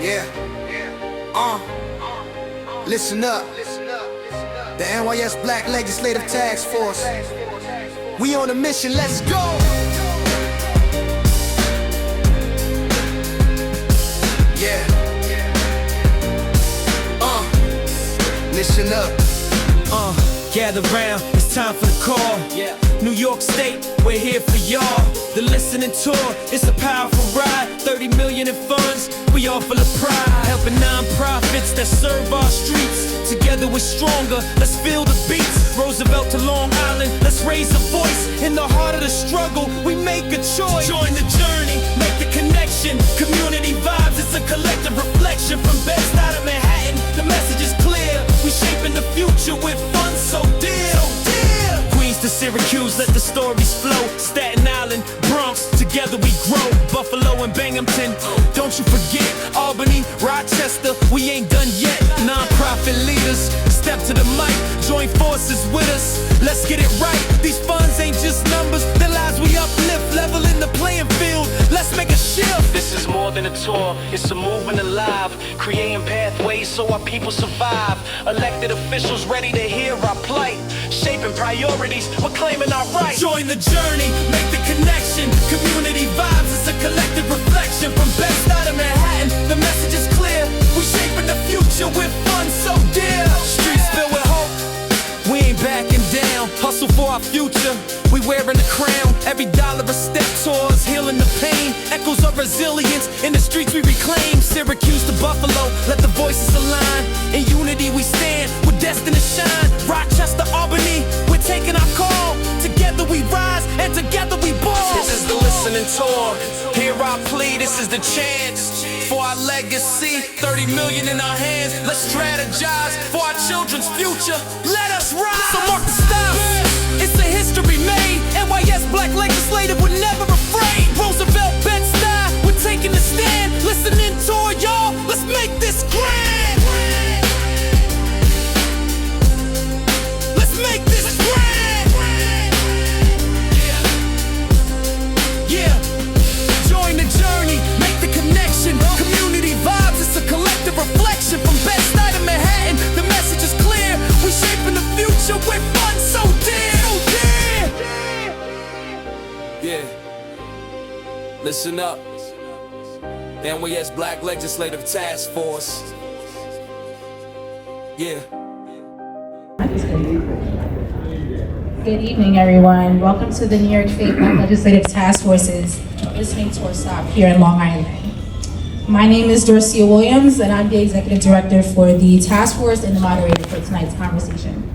Yeah. Listen up. The NYS Black Legislative Task Force. We on a mission, let's go. Yeah. Listen up. Gather round, it's time for the call. Yeah. New York State, we're here for y'all. The listening tour, it's a powerful ride. 30 million in funds, we all full of pride. Helping non-profits that serve our streets. Together we're stronger, let's feel the beats. Roosevelt to Long Island, let's raise a voice. In the heart of the struggle, we make a choice. Join the journey, make the connection. Community vibes, it's a collective reflection. From Bed-Stuy to Manhattan, the message is clear. We shaping the future with funds so dear. Queens to Syracuse, let the stories flow. Staten Island, Bronx, together we grow. Buffalo and Binghamton, don't you forget. Albany, Rochester, we ain't done yet. Non-profit leaders, step to the mic. Join forces with us, let's get it right. These funds ain't just numbers, their lives we uplift. Leveling the playing field, let's make a shift. This is more than a tour, it's a movement alive. Creating pathways so our people survive. Elected officials ready to hear our plight. Shaping priorities, we're claiming our rights. Join the journey, make the connection. Community vibes, it's a collective reflection. From Bed-Stuy to Manhattan, the message is clear. We shaping the future with funds so dear. Streets filled with hope, we ain't backing down. Hustle for our future, we wearing the crown. Every dollar a step towards healing the pain. Echoes of resilience, in the streets we reclaim. Syracuse to Buffalo, let the voices align. In unity we stand, we're destined to shine. Rochester, Albany, we're taking our call. Together we rise, and together we ball. This is the listening tour, hear our plea, this is the chance. For our legacy, 30 million in our hands. Let's strategize for our children's future. Let us rise. So mark the steps, it's a history made. NYS Black Legislative, we're never afraid. Roosevelt, Bed-Stuy, we're taking a stand. Listening to y'all, let's make this grand. Let's make this grand. Yeah. Join the journey, make the connection. Community vibes, it's a collective reflection. From Bed-Stuy to Manhattan, the message is clear. We shaping the future with funds so dear. Yeah. Listen up. NYS Black Legislative Task Force. Yeah. Good evening, everyone. Welcome to the New York State Legislative Task Force's listening tour stop here in Long Island. My name is Dorcia Williams, and I'm the Executive Director for the Task Force and the moderator for tonight's conversation.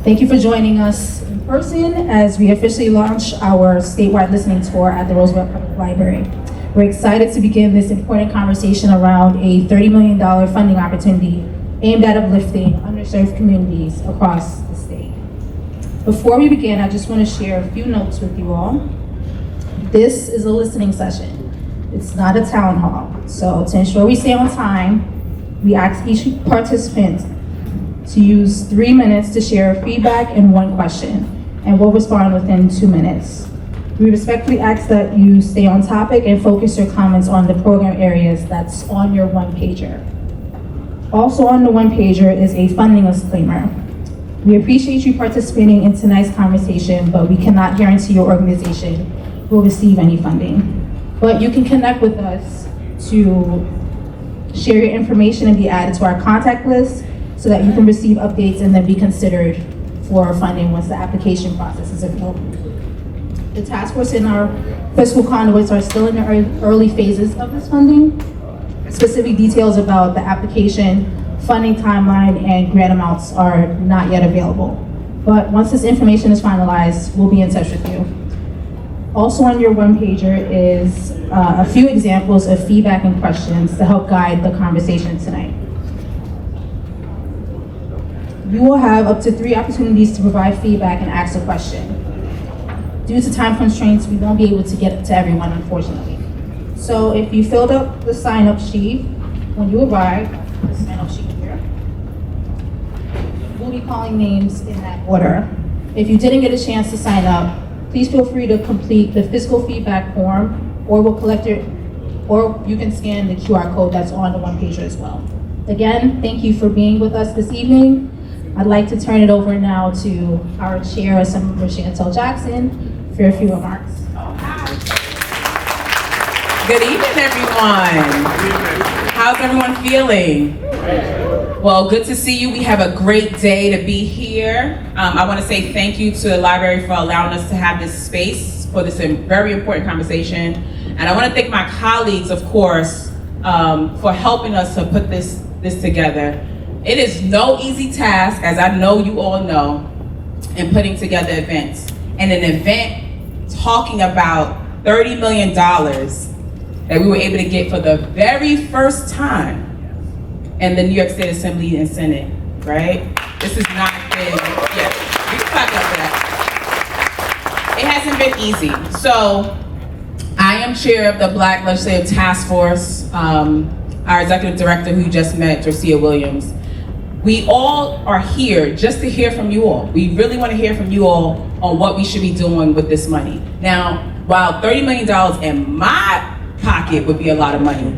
Thank you for joining us in person as we officially launch our statewide listening tour at the Roosevelt Public Library. We're excited to begin this important conversation around a $30 million funding opportunity aimed at uplifting underserved communities across the state. Before we begin, I just want to share a few notes with you all. This is a listening session. It's not a town hall. So to ensure we stay on time, we ask each participant to use 3 minutes to share feedback and one question, and we'll respond within 2 minutes. We respectfully ask that you stay on topic and focus your comments on the program areas that's on your one-pager. Also on the one-pager is a funding disclaimer. We appreciate you participating in tonight's conversation, but we cannot guarantee your organization will receive any funding. But you can connect with us to share your information and be added to our contact list so that you can receive updates and then be considered for funding once the application process is available. The task force and our fiscal conduits are still in the early phases of this funding. Specific details about the application, funding timeline, and grant amounts are not yet available. But once this information is finalized, we'll be in touch with you. Also on your one-pager is a few examples of feedback and questions to help guide the conversation tonight. You will have up to 3 opportunities to provide feedback and ask a question. Due to time constraints, we won't be able to get to everyone, unfortunately. So if you filled up the sign-up sheet when you arrived, the sign-up sheet here, we'll be calling names in that order. If you didn't get a chance to sign up, please feel free to complete the fiscal feedback form, or we'll collect your or you can scan the QR code that's on the one-pager as well. Again, thank you for being with us this evening. I'd like to turn it over now to our chair, Assemblywoman Chantel Jackson, for a few remarks. Good evening, everyone. How's everyone feeling? Well, good to see you. We have a great day to be here. I want to say thank you to the library for allowing us to have this space for this very important conversation. And I want to thank my colleagues, of course, for helping us to put this together. It is no easy task, as I know you all know, in putting together events. And an event talking about $30 million that we were able to get for the very first time in the New York State Assembly and Senate, right? This has not been, yeah, we can clap up for that. It hasn't been easy. So I am chair of the Black Legislative Task Force. Our executive director who you just met, Dorcia Williams. We all are here just to hear from you all. We really want to hear from you all on what we should be doing with this money. Now, while $30 million in my pocket would be a lot of money,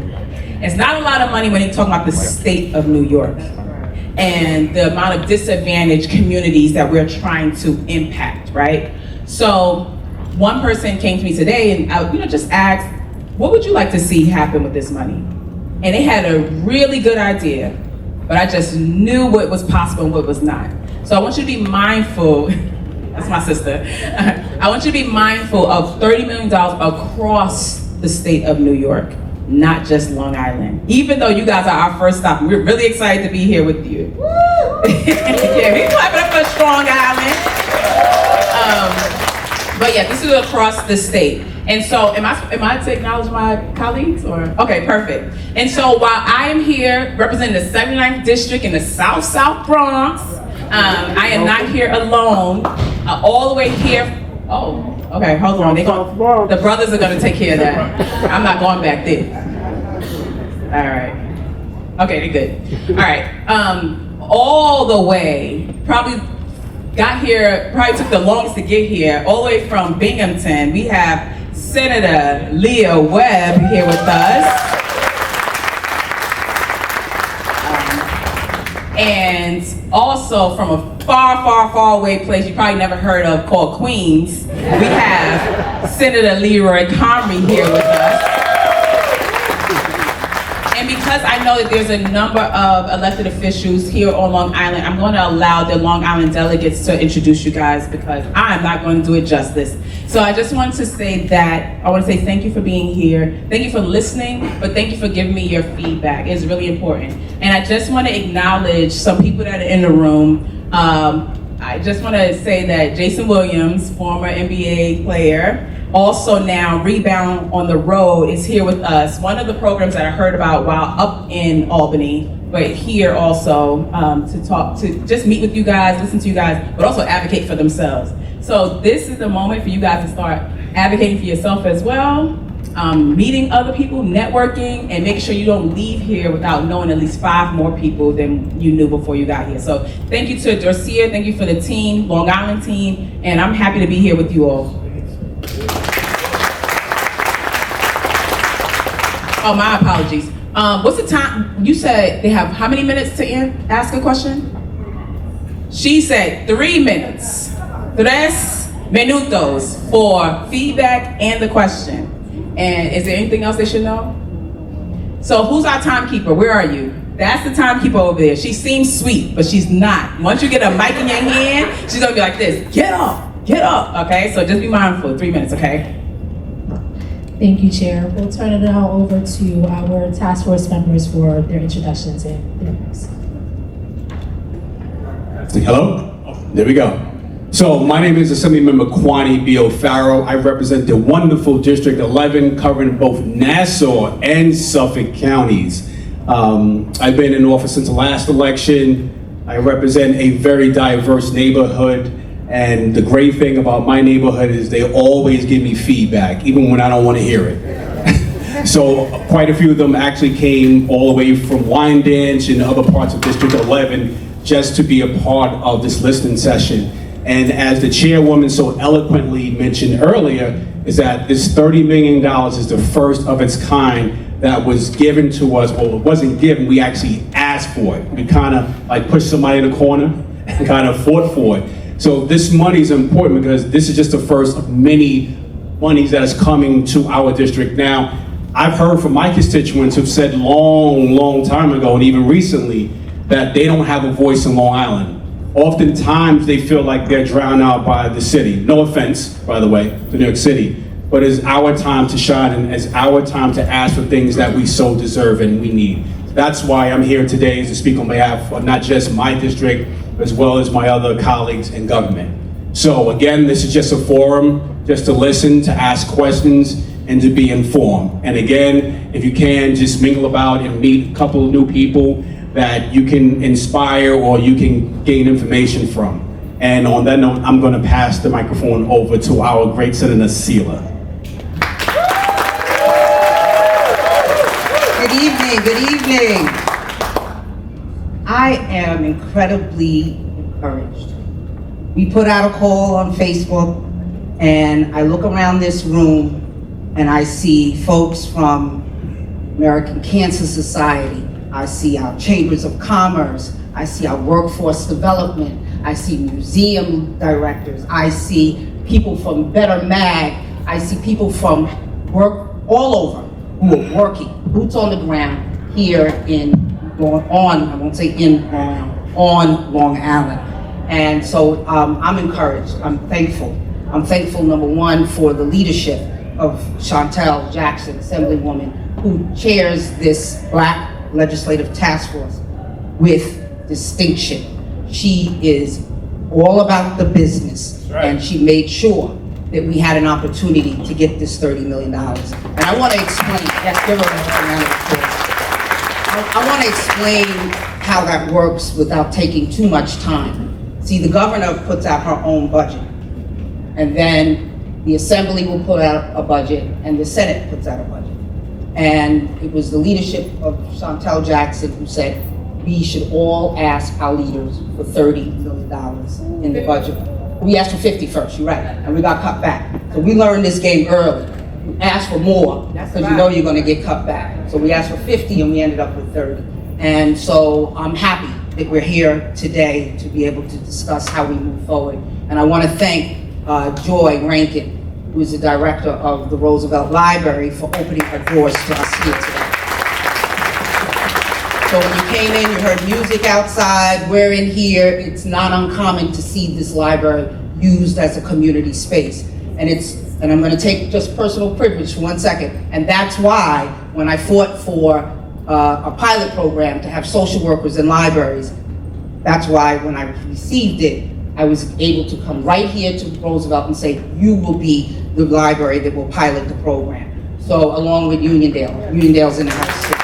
it's not a lot of money when you're talking about the state of New York and the amount of disadvantaged communities that we're trying to impact, right? So one person came to me today and I, just asked, what would you like to see happen with this money? And they had a really good idea, but I just knew what was possible and what was not. So I want you to be mindful, that's my sister, I want you to be mindful of $30 million across the state of New York, not just Long Island. Even though you guys are our first stop, we're really excited to be here with you. Yeah, we clap it up for Strong Island. But yeah, this is across the state. And so, am I to acknowledge my colleagues, or? Okay, perfect. And so while I am here representing the 79th District in the South Bronx, I am not here alone. All the way here, okay, hold on. The brothers are gonna take care of that. I'm not going back there. All right. Okay, they're good. All right. All the way, probably took the longest to get here, all the way from Binghamton. We have Senator Leah Webb here with us. And also from a far away place you probably never heard of called Queens, we have Senator Leroy Comrie here with us. And because I know that there's a number of elected officials here on Long Island, I'm going to allow the Long Island delegates to introduce you guys because I'm not going to do it justice. So I just wanted to say that, I want to say thank you for being here. Thank you for listening, but thank you for giving me your feedback. It's really important. And I just want to acknowledge some people that are in the room. I just want to say that Jason Williams, former NBA player, also now Rebound on the Road, is here with us. One of the programs that I heard about while up in Albany, but here also to just meet with you guys, listen to you guys, but also advocate for themselves. So this is the moment for you guys to start advocating for yourself as well, meeting other people, networking, and making sure you don't leave here without knowing at least 5 more people than you knew before you got here. So thank you to Dorcia, thank you for the team, Long Island team, and I'm happy to be here with you all. Oh, my apologies. What's the time? You said they have how many minutes to ask a question? She said 3 minutes. 3 minutos for feedback and the question. And is there anything else they should know? So who's our timekeeper? Where are you? That's the timekeeper over there. She seems sweet, but she's not. Once you get a mic in your hand, she's gonna be like this. Get up, okay? So just be mindful, 3 minutes, okay? Thank you, Chair. We'll turn it now over to our task force members for their introductions and remarks. Hello? There we go. So my name is Assemblymember Kwani B. O'Farrell. I represent the wonderful District 11 covering both Nassau and Suffolk counties. I've been in office since the last election. I represent a very diverse neighborhood. And the great thing about my neighborhood is they always give me feedback, even when I don't want to hear it. So quite a few of them actually came all the way from Wyandanch and other parts of District 11 just to be a part of this listening session. And as the chairwoman so eloquently mentioned earlier, is that this $30 million is the first of its kind that was given to us. Well, it wasn't given, we actually asked for it. We kind of like pushed somebody in the corner and kind of fought for it. So this money is important because this is just the first of many monies that is coming to our district. Now, I've heard from my constituents who've said long time ago, and even recently, that they don't have a voice in Long Island. Oftentimes, they feel like they're drowned out by the city. No offense, by the way, to New York City, but it's our time to shine, and it's our time to ask for things that we so deserve and we need. That's why I'm here today, is to speak on behalf of not just my district, as well as my other colleagues in government. So again, this is just a forum, just to listen, to ask questions, and to be informed. And again, if you can, just mingle about and meet a couple of new people that you can inspire or you can gain information from. And on that note, I'm going to pass the microphone over to our great Senator Sealer. Good evening. I am incredibly encouraged. We put out a call on Facebook, and I look around this room and I see folks from American Cancer Society. I see our chambers of commerce. I see our workforce development. I see museum directors. I see people from Better Mag. I see people from work all over who are working, boots on the ground here on Long Island. And so I'm encouraged, I'm thankful. I'm thankful, number one, for the leadership of Chantel Jackson, Assemblywoman, who chairs this Black Legislative Task Force with distinction. She is all about the business, right. And she made sure that we had an opportunity to get this $30 million. And I want to explain, I want to explain how that works without taking too much time. See, the governor puts out her own budget, and then the Assembly will put out a budget, and the Senate puts out a budget. And it was the leadership of Chantel Jackson who said, we should all ask our leaders for $30 million in the budget. We asked for 50 first, you're right, and we got cut back. So we learned this game early. You ask for more, because you know you're gonna get cut back. So we asked for 50 and we ended up with 30. And so I'm happy that we're here today to be able to discuss how we move forward. And I wanna thank Joy Rankin, who is the director of the Roosevelt Library, for opening her doors to us here today. So when you came in, you heard music outside, we're in here. It's not uncommon to see this library used as a community space. And I'm gonna take just personal privilege for 1 second. And that's why when I fought for a pilot program to have social workers in libraries, that's why when I received it, I was able to come right here to Roosevelt and say, you will be the library that will pilot the program. So along with Uniondale's in the house too.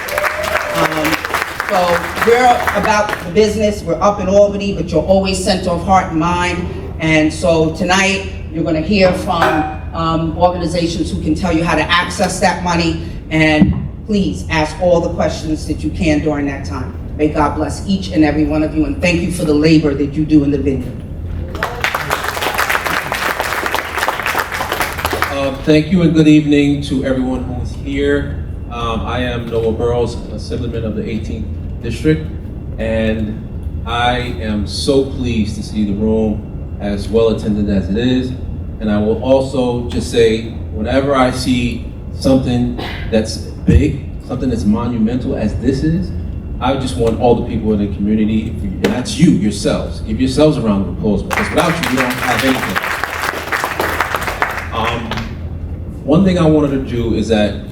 So we're about the business, we're up in Albany, but you're always center of heart and mind. And so tonight, you're gonna hear from organizations who can tell you how to access that money, and please ask all the questions that you can during that time. May God bless each and every one of you, and thank you for the labor that you do in the vineyard. Thank you and good evening to everyone who is here. I am Noah Burrows, Assemblyman of the 18th District, and I am so pleased to see the room as well attended as it is. And I will also just say, whenever I see something that's big, something that's monumental as this is, I just want all the people in the community, and that's you, yourselves. Give yourselves a round of applause, because without you, we don't have anything. One thing I wanted to do is that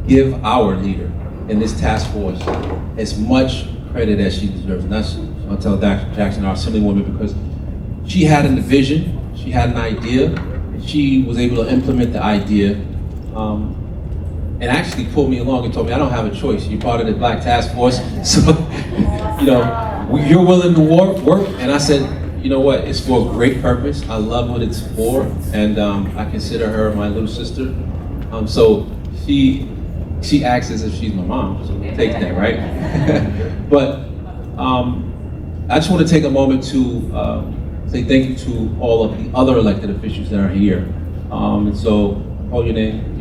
give our leader in this task force as much credit as she deserves. And that's Chantel Jackson, our Assemblywoman, because she had a vision, she had an idea, and she was able to implement the idea, and actually pulled me along and told me, I don't have a choice. You're part of the Black Task Force, so you're willing to work. And I said, you know what, it's for a great purpose. I love what it's for, and I consider her my little sister. So she acts as if she's my mom, so take that, right? But I just want to take a moment to say thank you to all of the other elected officials that are here. And so, call your name,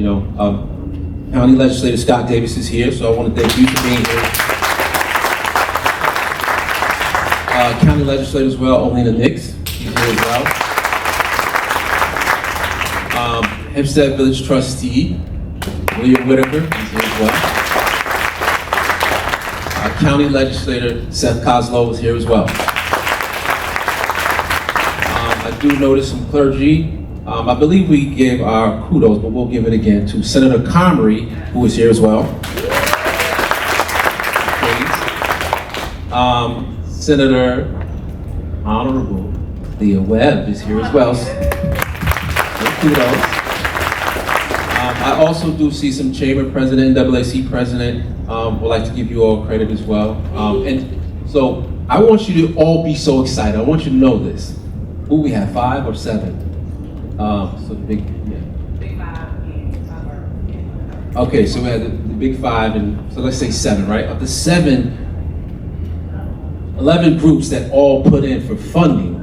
County Legislator Scott Davis is here, so I want to thank you for being here. County Legislator as well, Olena Nix, he's here as well. Hempstead Village Trustee, William Whitaker, he's here as well. County Legislator Seth Kozlow is here as well. I do notice some clergy. I believe we gave our kudos, but we'll give it again to Senator Comrie, who is here as well. Senator Honorable Leah Webb is here as well. Kudos. I also do see some chamber president, NAAC president, would like to give you all credit as well. And so I want you to all be so excited. I want you to know this. Who we have, 5 or 7? So the big, yeah. Big 5. Okay, so we had the big 5, and so let's say 7, right? Of the 7, 11 groups that all put in for funding,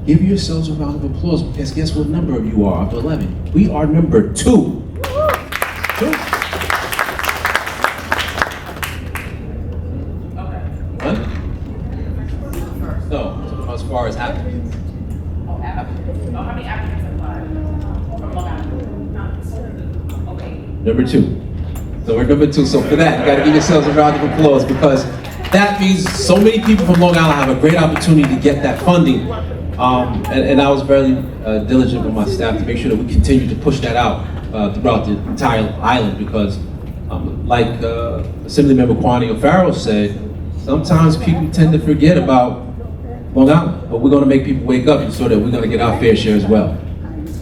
give yourselves a round of applause, because guess what number you are of the 11? We are number 2. Huh? So, as far as applicants. How many applicants applied from Long Island? Okay. Number 2. So we're number 2. So for that, you got to give yourselves a round of applause, because that means so many people from Long Island have a great opportunity to get that funding. And I was very diligent with my staff to make sure that we continue to push that out throughout the entire island, because like Assemblymember Kwani O'Farrell said, sometimes people tend to forget about Long Island, but we're going to make people wake up so that we're going to get our fair share as well.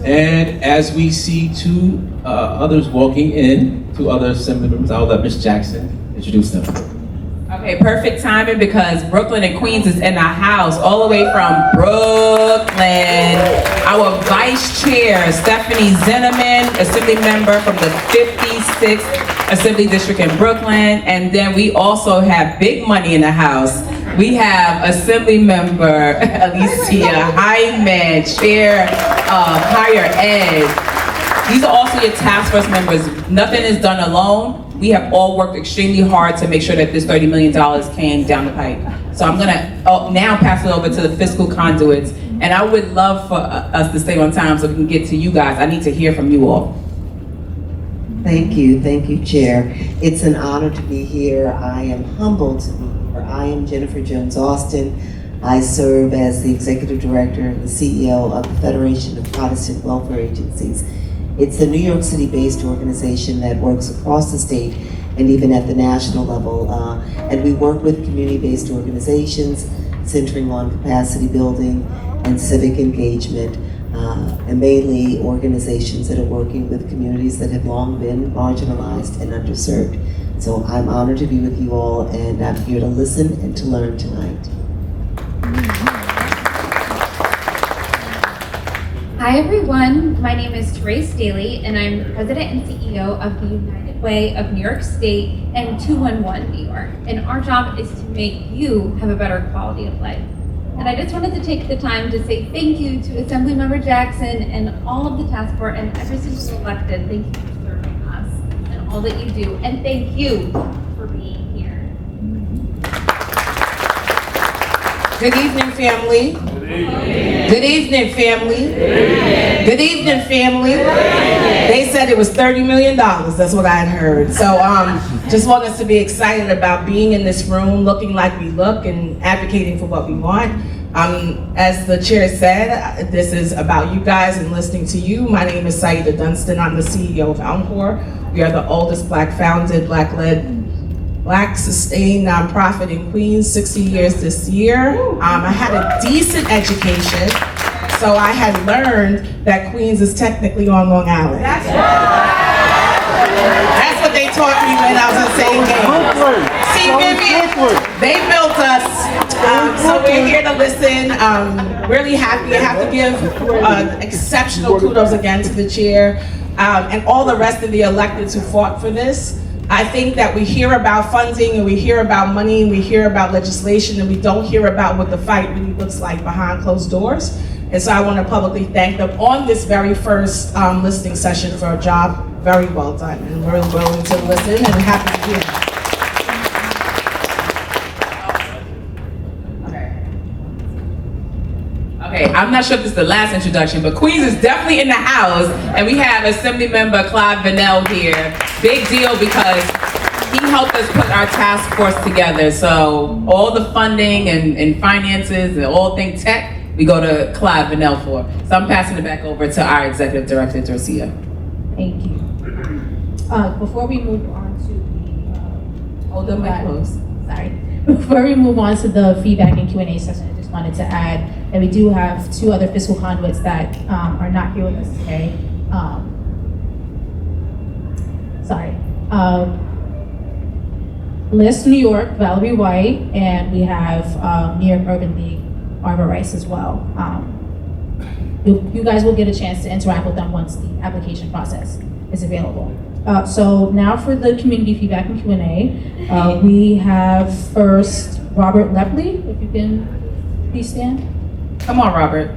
And as we see 2 others walking in, 2 other assembly members, I'll let Ms. Jackson introduce them. Okay, perfect timing, because Brooklyn and Queens is in our house, all the way from Brooklyn. Our Vice Chair, Stephanie Zinneman, Assembly Member from the 56th Assembly District in Brooklyn. And then we also have big money in the house. We have Assembly Member Alicia Hyman, Chair of Higher Ed. These are also your task force members. Nothing is done alone. We have all worked extremely hard to make sure that this $30 million came down the pipe. So I'm gonna now pass it over to the fiscal conduits. And I would love for us to stay on time so we can get to you guys. I need to hear from you all. Thank you, Chair. It's an honor to be here. I am humbled to be here. I am Jennifer Jones Austin. I serve as the Executive Director and the CEO of the Federation of Protestant Welfare Agencies. It's a New York City-based organization that works across the state and even at the national level. And we work with community-based organizations centering on capacity building and civic engagement, and mainly organizations that are working with communities that have long been marginalized and underserved. So I'm honored to be with you all, and I'm here to listen and to learn tonight. Hi everyone, my name is Therese Daly and I'm President and CEO of the United Way of New York State and 211 New York. And our job is to make you have a better quality of life. And I just wanted to take the time to say thank you to Assemblymember Jackson and all of the task force and every single elected. Thank you for serving us and all that you do. And thank you for being here. Good evening, family. Good evening, family. Good evening, family. They said it was $30 million. That's what I had heard. So just want us to be excited about being in this room, looking like we look and advocating for what we want. As the chair said, this is about you guys and listening to you. My name is Saida Dunstan. I'm the CEO of Encore. We are the oldest Black-founded, Black-led, Black-sustained nonprofit in Queens, 60 years this year. I had a decent education, so I had learned that Queens is technically on Long Island. That's what they taught me when I was in St. Games. See, Vivian, they built us, so we're here to listen. Really happy. I have to give exceptional kudos again to the chair and all the rest of the electeds who fought for this. I think that we hear about funding and we hear about money and we hear about legislation and we don't hear about what the fight really looks like behind closed doors. And so I want to publicly thank them on this very first listening session for a job very well done. And we're willing to listen and happy to hear that. Okay, I'm not sure if this is the last introduction, but Queens is definitely in the house, and we have Assembly Member Clyde Vannell here. Big deal because he helped us put our task force together. So all the funding and finances and all things tech, we go to Clyde Vannell for. So I'm passing it back over to our Executive Director, Dorcia. Thank you. Before we move on to the Hold the mic close. Sorry. Before we move on to the feedback and Q&A session, I just wanted to add that we do have 2 other fiscal conduits that are not here with us today. List New York, Valerie White, and we have New York Urban League, Arbor Rice as well. You guys will get a chance to interact with them once the application process is available. So now for the community feedback and Q&A, we have first Robert Lepley, if you can please stand. Come on, Robert.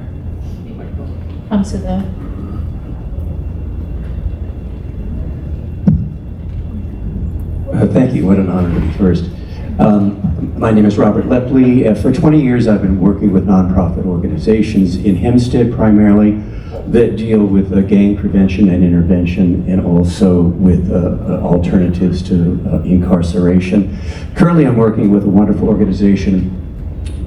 Come to the. Thank you. What an honor to be first. My name is Robert Lepley. For 20 years, I've been working with nonprofit organizations in Hempstead primarily that deal with gang prevention and intervention, and also with alternatives to incarceration. Currently, I'm working with a wonderful organization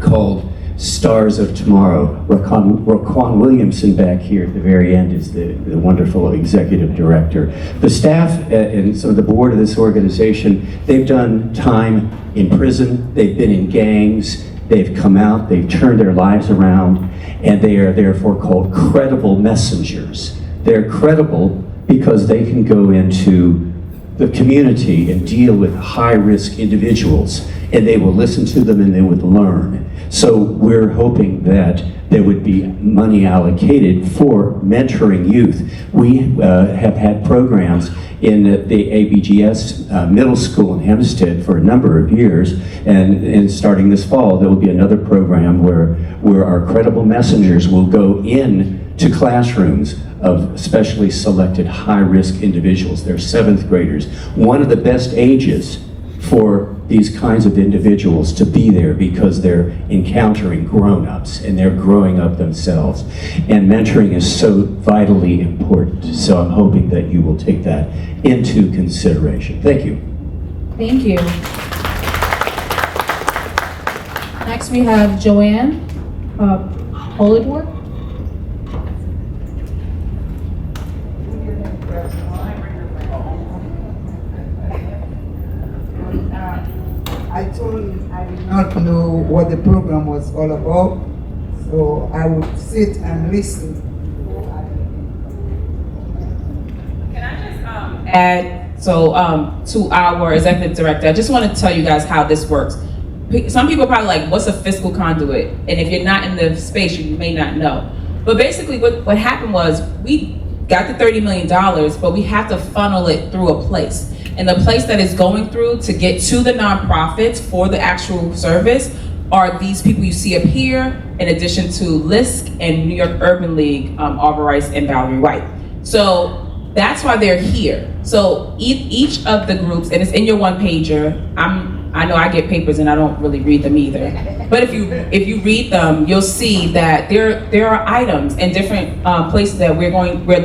called Stars of Tomorrow. Raquan Williamson back here at the very end is the wonderful executive director. The staff and some of the board of this organization, they've done time in prison, they've been in gangs, they've come out, they've turned their lives around, and they are therefore called credible messengers. They're credible because they can go into the community and deal with high-risk individuals, and they will listen to them and they would learn. So we're hoping that there would be money allocated for mentoring youth. We have had programs in the ABGS middle school in Hempstead for a number of years, and starting this fall, there will be another program where our credible messengers will go in to classrooms of specially selected high-risk individuals. They're 7th graders. One of the best ages for these kinds of individuals to be there because they're encountering grown-ups and they're growing up themselves. And mentoring is so vitally important. So I'm hoping that you will take that into consideration. Thank you. Thank you. Next we have Joanne Polidor. I told him I did not know what the program was all about, so I would sit and listen. Can I just add, to our executive director, I just want to tell you guys how this works. Some people are probably like, what's a fiscal conduit? And if you're not in the space, you may not know. But basically what happened was we got the $30 million, but we have to funnel it through a place. And the place that is going through to get to the nonprofits for the actual service are these people you see up here, in addition to LISC and New York Urban League, Arbor Rice and Valerie White. So that's why they're here. So each of the groups, and it's in your one pager. I know I get papers and I don't really read them either. But if you read them, you'll see that there are items in different places that we're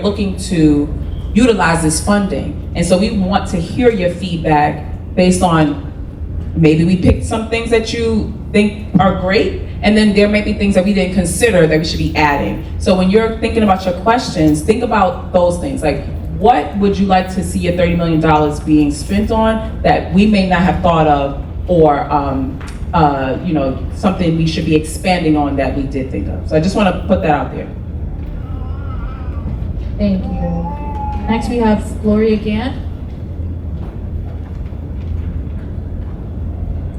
looking to utilize this funding. And so we want to hear your feedback based on, maybe we picked some things that you think are great, and then there may be things that we didn't consider that we should be adding. So when you're thinking about your questions, think about those things. Like, what would you like to see your $30 million being spent on that we may not have thought of, or something we should be expanding on that we did think of. So I just want to put that out there. Thank you. Next we have Gloria Gant.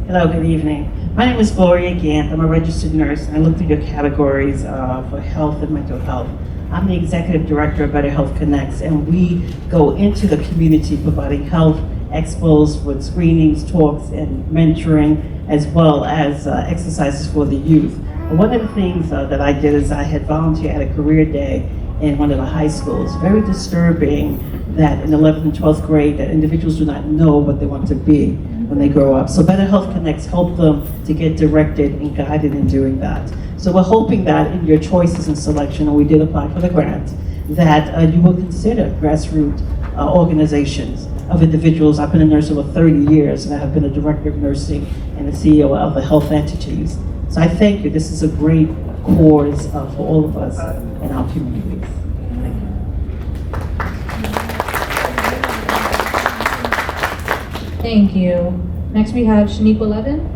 Hello, good evening. My name is Gloria Gant. I'm a registered nurse, and I look through your categories for health and mental health. I'm the executive director of Better Health Connects, and we go into the community providing health expos with screenings, talks, and mentoring, as well as exercises for the youth. And one of the things that I did is I had volunteered at a career day in one of the high schools. Very disturbing that in 11th and 12th grade that individuals do not know what they want to be when they grow up. So Better Health Connects help them to get directed and guided in doing that. So we're hoping that in your choices and selection, and we did apply for the grant, that you will consider grassroots organizations of individuals. I've been a nurse over 30 years, and I have been a director of nursing and the CEO of the health entities. So I thank you. This is a great cause for all of us in our communities. Thank you. Next we have Shaniqua Levin.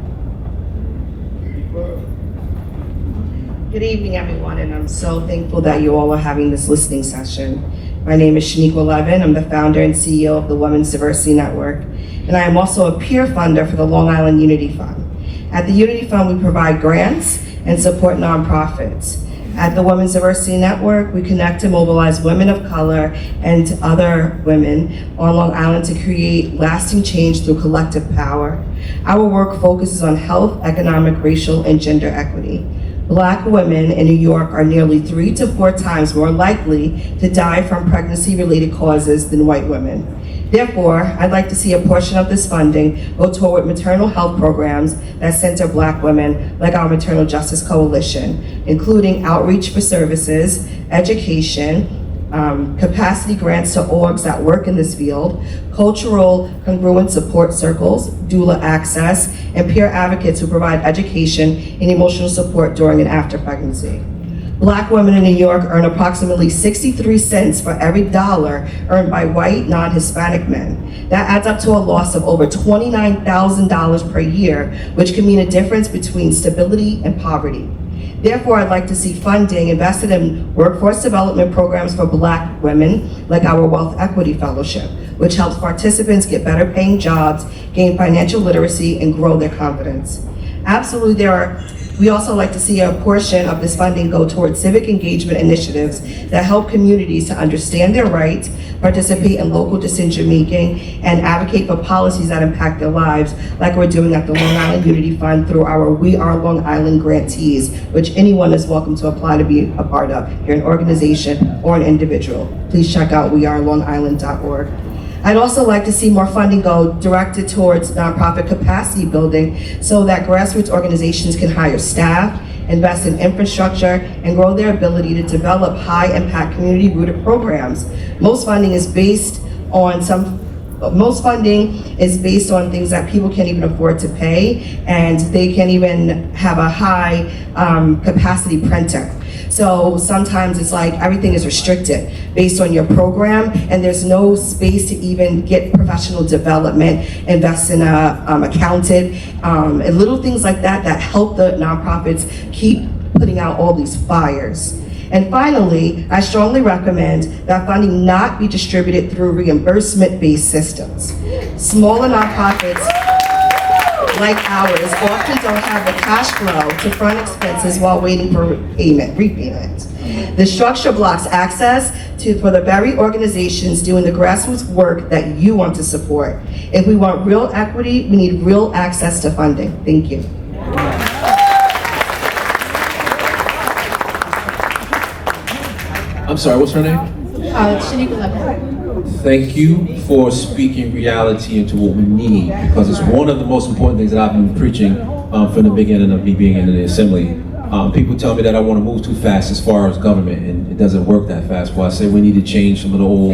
Good evening, everyone, and I'm so thankful that you all are having this listening session. My name is Shaniqua Levin. I'm the founder and CEO of the Women's Diversity Network, and I am also a peer funder for the Long Island Unity Fund. At the Unity Fund, we provide grants and support nonprofits. At the Women's Diversity Network, we connect and mobilize women of color and other women on Long Island to create lasting change through collective power. Our work focuses on health, economic, racial, and gender equity. Black women in New York are nearly 3 to 4 times more likely to die from pregnancy-related causes than white women. Therefore, I'd like to see a portion of this funding go toward maternal health programs that center Black women, like our Maternal Justice Coalition, including outreach for services, education, capacity grants to orgs that work in this field, cultural congruent support circles, doula access, and peer advocates who provide education and emotional support during and after pregnancy. Black women in New York earn approximately 63 cents for every dollar earned by white, non-Hispanic men. That adds up to a loss of over $29,000 per year, which can mean a difference between stability and poverty. Therefore, I'd like to see funding invested in workforce development programs for Black women, like our Wealth Equity Fellowship, which helps participants get better paying jobs, gain financial literacy, and grow their confidence. Absolutely, we also like to see a portion of this funding go towards civic engagement initiatives that help communities to understand their rights, participate in local decision making, and advocate for policies that impact their lives, like we're doing at the Long Island Unity Fund through our We Are Long Island grantees, which anyone is welcome to apply to be a part of. You're an organization or an individual. Please check out wearelongisland.org. I'd also like to see more funding go directed towards nonprofit capacity building so that grassroots organizations can hire staff, invest in infrastructure, and grow their ability to develop high-impact community-rooted programs. Most funding is based on things that people can't even afford to pay, and they can't even have a high capacity printer. So sometimes it's like everything is restricted based on your program, and there's no space to even get professional development, invest in a accountant, and little things like that that help the nonprofits keep putting out all these fires. And finally, I strongly recommend that funding not be distributed through reimbursement-based systems. Smaller nonprofits like ours often don't have the cash flow to fund expenses while waiting for repayment. The structure blocks access for the very organizations doing the grassroots work that you want to support. If we want real equity, we need real access to funding. Thank you. I'm sorry, what's her name? Shaniqua Levin. Thank you for speaking reality into what we need, because it's one of the most important things that I've been preaching from the beginning of me being in the assembly. People tell me that I want to move too fast as far as government, and it doesn't work that fast. Well, I say we need to change some of the old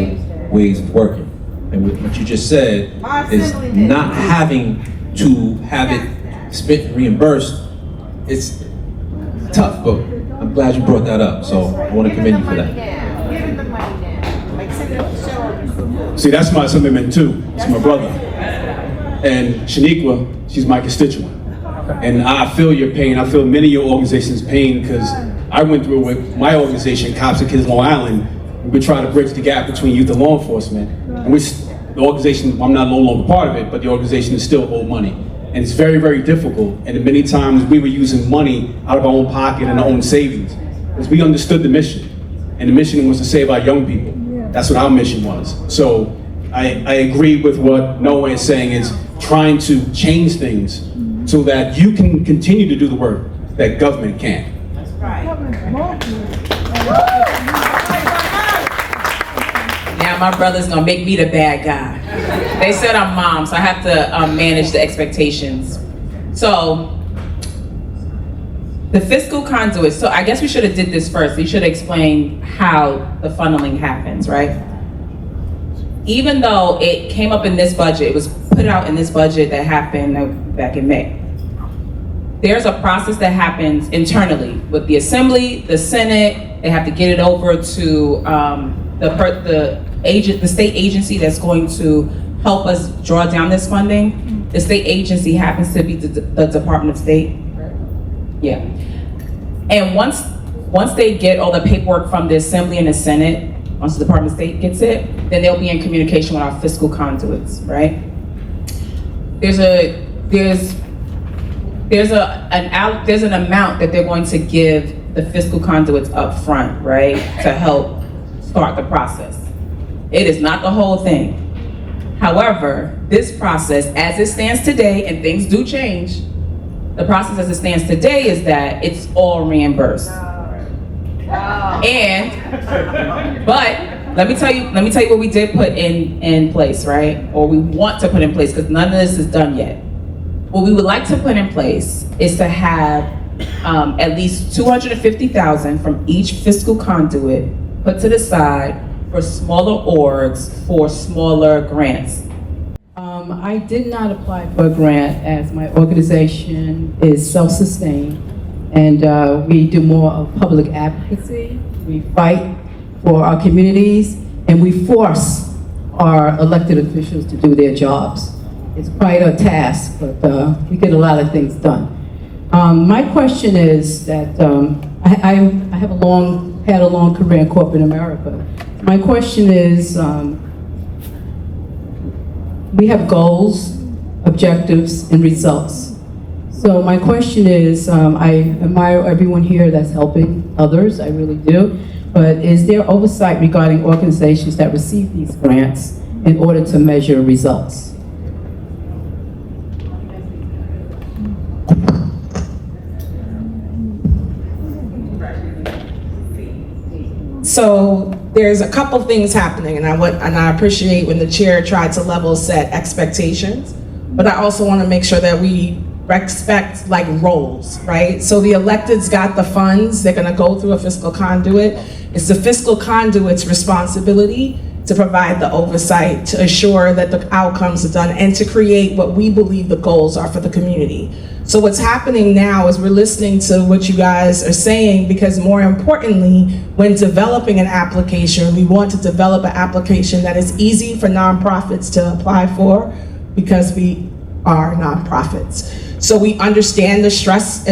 ways of working. And what you just said is not having to have it spent and reimbursed. It's tough, but I'm glad you brought that up, so I want to commend you for that. See, that's my assemblyman too. It's my brother. And Shaniqua, she's my constituent. And I feel your pain. I feel many of your organization's pain, because I went through it with my organization, Cops and Kids Long Island. We try to bridge the gap between youth and law enforcement. And the organization, I'm not no longer part of it, but the organization is still owed money. And it's very, very difficult. And many times we were using money out of our own pocket and our own savings, because we understood the mission. And the mission was to save our young people. That's what our mission was. So I agree with what Noah is saying, is trying to change things so that you can continue to do the work that government can't. Now my brother's gonna make me the bad guy. They said I'm mom, so I have to manage the expectations. So, the fiscal conduit, so I guess we should have did this first. We should explain how the funneling happens, right? Even though it came up in this budget, it was put out in this budget that happened back in May. There's a process that happens internally with the Assembly, the Senate. They have to get it over to the state agency that's going to help us draw down this funding. The state agency happens to be the Department of State. Yeah. And once they get all the paperwork from the Assembly and the Senate, once the Department of State gets it, then they'll be in communication with our fiscal conduits, right? There's an amount that they're going to give the fiscal conduits up front, right, to help start the process. It is not the whole thing. However, this process, as it stands today, and things do change, the process as it stands today is that it's all reimbursed. But let me tell you what we did put in place, right? Or we want to put in place, because none of this is done yet. What we would like to put in place is to have at least $250,000 from each fiscal conduit put to the side for smaller orgs for smaller grants. I did not apply for a grant, as my organization is self-sustained, and we do more of public advocacy. We fight for our communities, and we force our elected officials to do their jobs. It's quite a task, but we get a lot of things done. My question is that I have had a long career in corporate America. My question is, we have goals, objectives, and results. So my question is, I admire everyone here that's helping others, I really do, but is there oversight regarding organizations that receive these grants in order to measure results? So there's a couple things happening, and I appreciate when the chair tried to level set expectations, but I also want to make sure that we respect like roles, right? So the electeds got the funds, they're going to go through a fiscal conduit. It's the fiscal conduit's responsibility to provide the oversight, to assure that the outcomes are done, and to create what we believe the goals are for the community. So what's happening now is we're listening to what you guys are saying, because more importantly, when developing an application, we want to develop an application that is easy for nonprofits to apply for, because we are nonprofits. So we understand the stress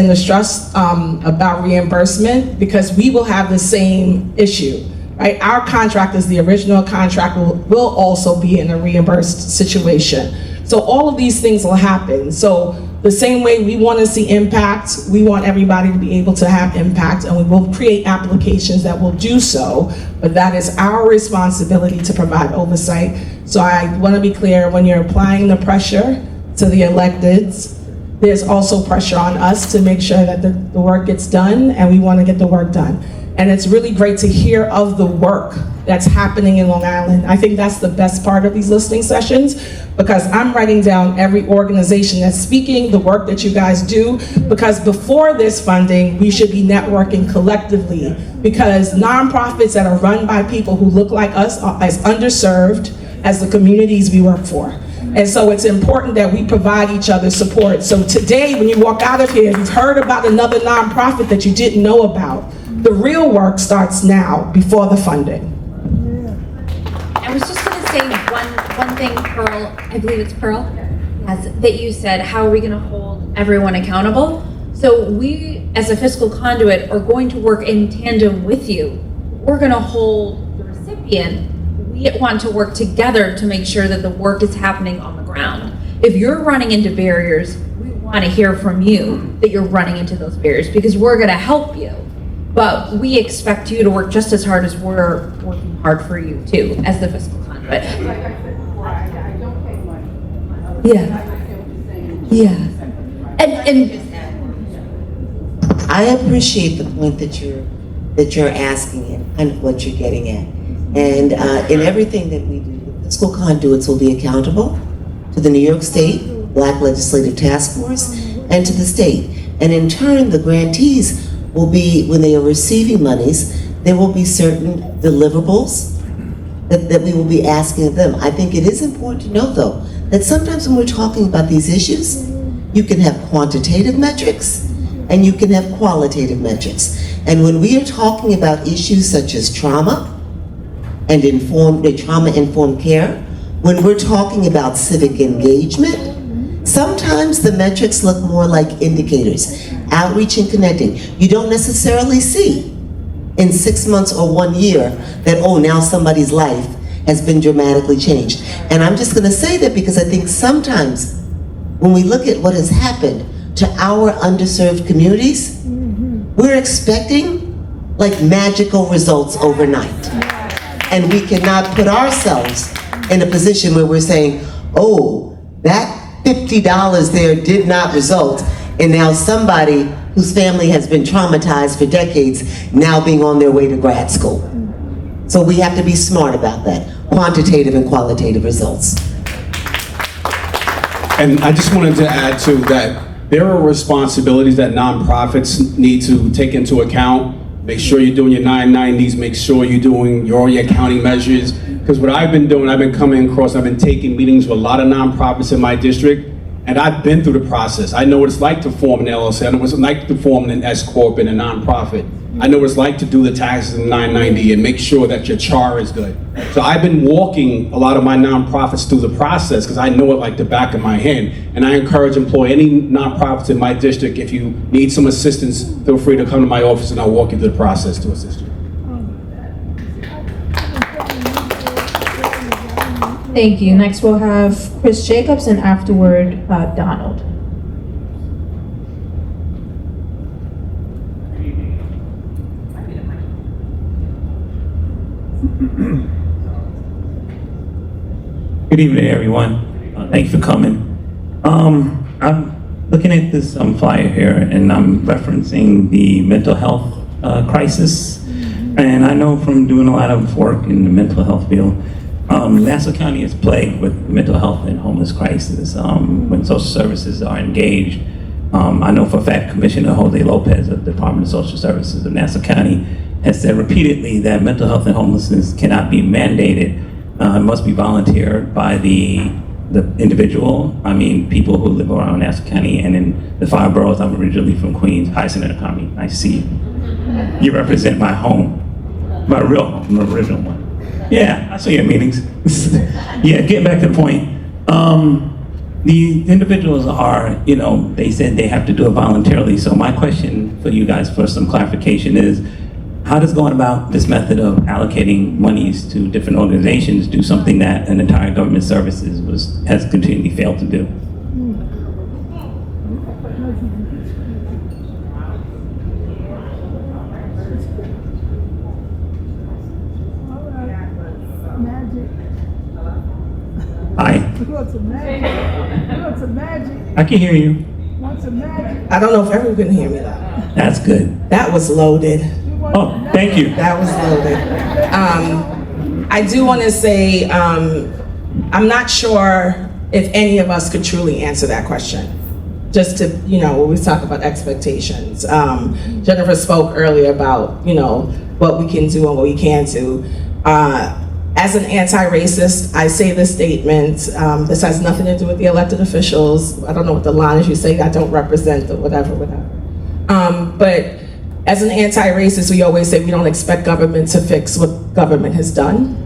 about reimbursement, because we will have the same issue. Right? Our contract is the original contract, will also be in a reimbursed situation. So all of these things will happen. So the same way we want to see impact, we want everybody to be able to have impact, and we will create applications that will do so, but that is our responsibility to provide oversight. So I want to be clear, when you're applying the pressure to the electeds, there's also pressure on us to make sure that the work gets done, and we want to get the work done. And it's really great to hear of the work that's happening in Long Island. I think that's the best part of these listening sessions, because I'm writing down every organization that's speaking, the work that you guys do, because before this funding, we should be networking collectively, because nonprofits that are run by people who look like us are as underserved as the communities we work for. And so it's important that we provide each other support. So today, when you walk out of here, you've heard about another nonprofit that you didn't know about. The real work starts now, before the funding. I was just going to say one thing, Pearl, I believe it's Pearl, yes, that you said, how are we going to hold everyone accountable? So we, as a fiscal conduit, are going to work in tandem with you. We're going to hold the recipient. We want to work together to make sure that the work is happening on the ground. If you're running into barriers, we want to hear from you that you're running into those barriers, because we're going to help you. But we expect you to work just as hard as we're working hard for you too, as the fiscal conduit. Yeah. And I appreciate the point that you're asking and kind of what you're getting at. And in everything that we do, the fiscal conduits will be accountable to the New York State Black Legislative Task Force and to the state. And in turn, the grantees will be, when they are receiving monies, there will be certain deliverables that we will be asking of them. I think it is important to note, though, that sometimes when we're talking about these issues, you can have quantitative metrics and you can have qualitative metrics. And when we are talking about issues such as trauma and trauma-informed care, when we're talking about civic engagement, sometimes the metrics look more like indicators, outreach and connecting. You don't necessarily see in 6 months or 1 year that, oh, now somebody's life has been dramatically changed. And I'm just gonna say that because I think sometimes when we look at what has happened to our underserved communities, we're expecting like magical results overnight. And we cannot put ourselves in a position where we're saying, oh, that $50 there did not result in now somebody whose family has been traumatized for decades now being on their way to grad school. So we have to be smart about that, quantitative and qualitative results. And I just wanted to add to that, there are responsibilities that nonprofits need to take into account. Make sure you're doing your 990s, make sure you're doing all your accounting measures. Because what I've been doing, I've been coming across, I've been taking meetings with a lot of nonprofits in my district, and I've been through the process. I know what it's like to form an LLC. I know what it's like to form an S Corp and a nonprofit. I know what it's like to do the taxes in 990 and make sure that your char is good. So I've been walking a lot of my nonprofits through the process because I know it like the back of my hand. And I encourage any nonprofits in my district, if you need some assistance, feel free to come to my office and I'll walk you through the process to assist you. Thank you. Next we'll have Chris Jacobs and afterward Donald. Good evening, everyone. Thanks for coming. I'm looking at this flyer here, and I'm referencing the mental health crisis. And I know from doing a lot of work in the mental health field, Nassau County is plagued with mental health and homeless crisis. When social services are engaged, I know for a fact Commissioner Jose Lopez of the Department of Social Services of Nassau County has said repeatedly that mental health and homelessness cannot be mandated. It must be volunteered by the individual. I mean, people who live around Nassau County and in the 5 boroughs. I'm originally from Queens, High Senator County. Nice to see you. You represent my home, my real home, my original one. Yeah, I saw your meetings. Yeah, getting back to the point. The individuals are, they said they have to do it voluntarily. So my question for you guys for some clarification is, how does going about this method of allocating monies to different organizations do something that an entire government services has continually failed to do? Hi. I can hear you. I don't know if everyone can hear me though. That's good. That was loaded. Oh, thank you. That was loaded. I do want to say, I'm not sure if any of us could truly answer that question. Just to, when we talk about expectations. Jennifer spoke earlier about, what we can do and what we can't do. As an anti-racist, I say this statement, this has nothing to do with the elected officials. I don't know what the line is you say, I don't represent the whatever. But as an anti-racist, we always say we don't expect government to fix what government has done,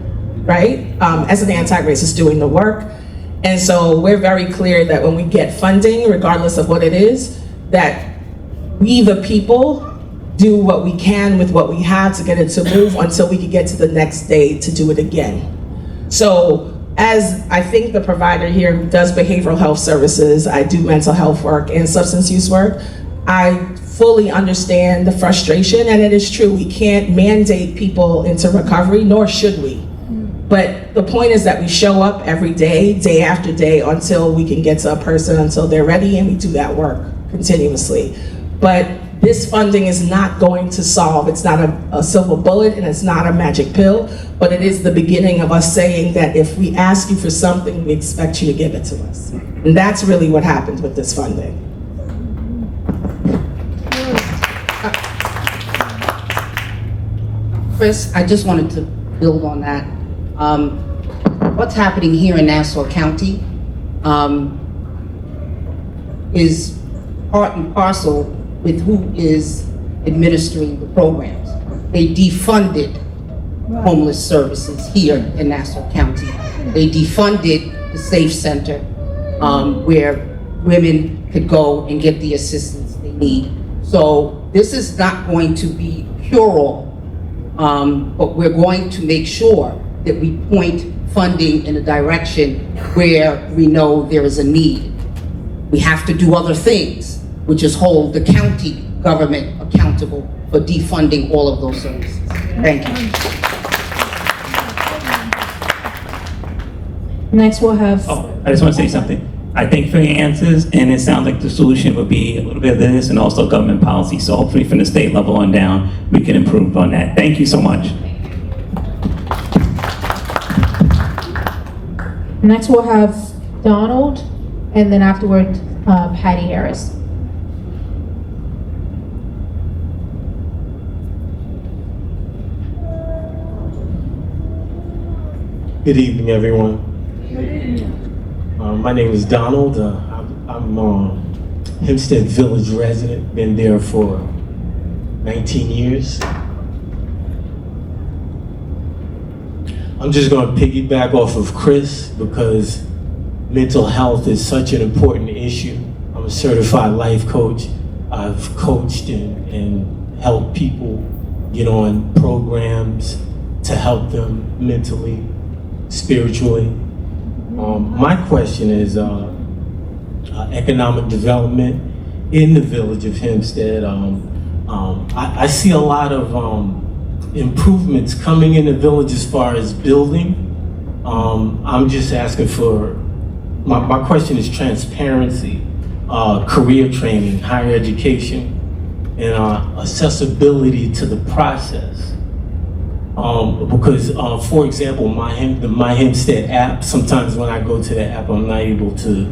right? As an anti-racist, doing the work. And so we're very clear that when we get funding, regardless of what it is, that we the people do what we can with what we have to get it to move until we can get to the next day to do it again. So as I think the provider here who does behavioral health services, I do mental health work and substance use work, I fully understand the frustration, and it is true, we can't mandate people into recovery, nor should we. But the point is that we show up every day, day after day, until we can get to a person, until they're ready, and we do that work continuously. But this funding is not going to solve, it's not a silver bullet and it's not a magic pill, but it is the beginning of us saying that if we ask you for something, we expect you to give it to us. And that's really what happened with this funding. Chris, I just wanted to build on that. What's happening here in Nassau County is part and parcel with who is administering the programs. They defunded homeless services here in Nassau County. They defunded the Safe Center where women could go and get the assistance they need. So this is not going to be cure-all, but we're going to make sure that we point funding in a direction where we know there is a need. We have to do other things, which is hold the county government accountable for defunding all of those services. Thank you. Next we'll have... I just want to say something. I thank for your answers, and it sounds like the solution would be a little bit of this and also government policy. So hopefully from the state level on down, we can improve on that. Thank you so much. Next we'll have Donald, and then afterward, Patty Harris. Good evening, everyone. My name is Donald. I'm a Hempstead Village resident, been there for 19 years. I'm just going to piggyback off of Chris because mental health is such an important issue. I'm a certified life coach. I've coached and helped people get on programs to help them mentally, spiritually. My question is economic development in the village of Hempstead. I see a lot of improvements coming in the village as far as building. I'm just asking for, my question is transparency, career training, higher education, and accessibility to the process. Because, for example, my Hempstead app, sometimes when I go to the app, I'm not able to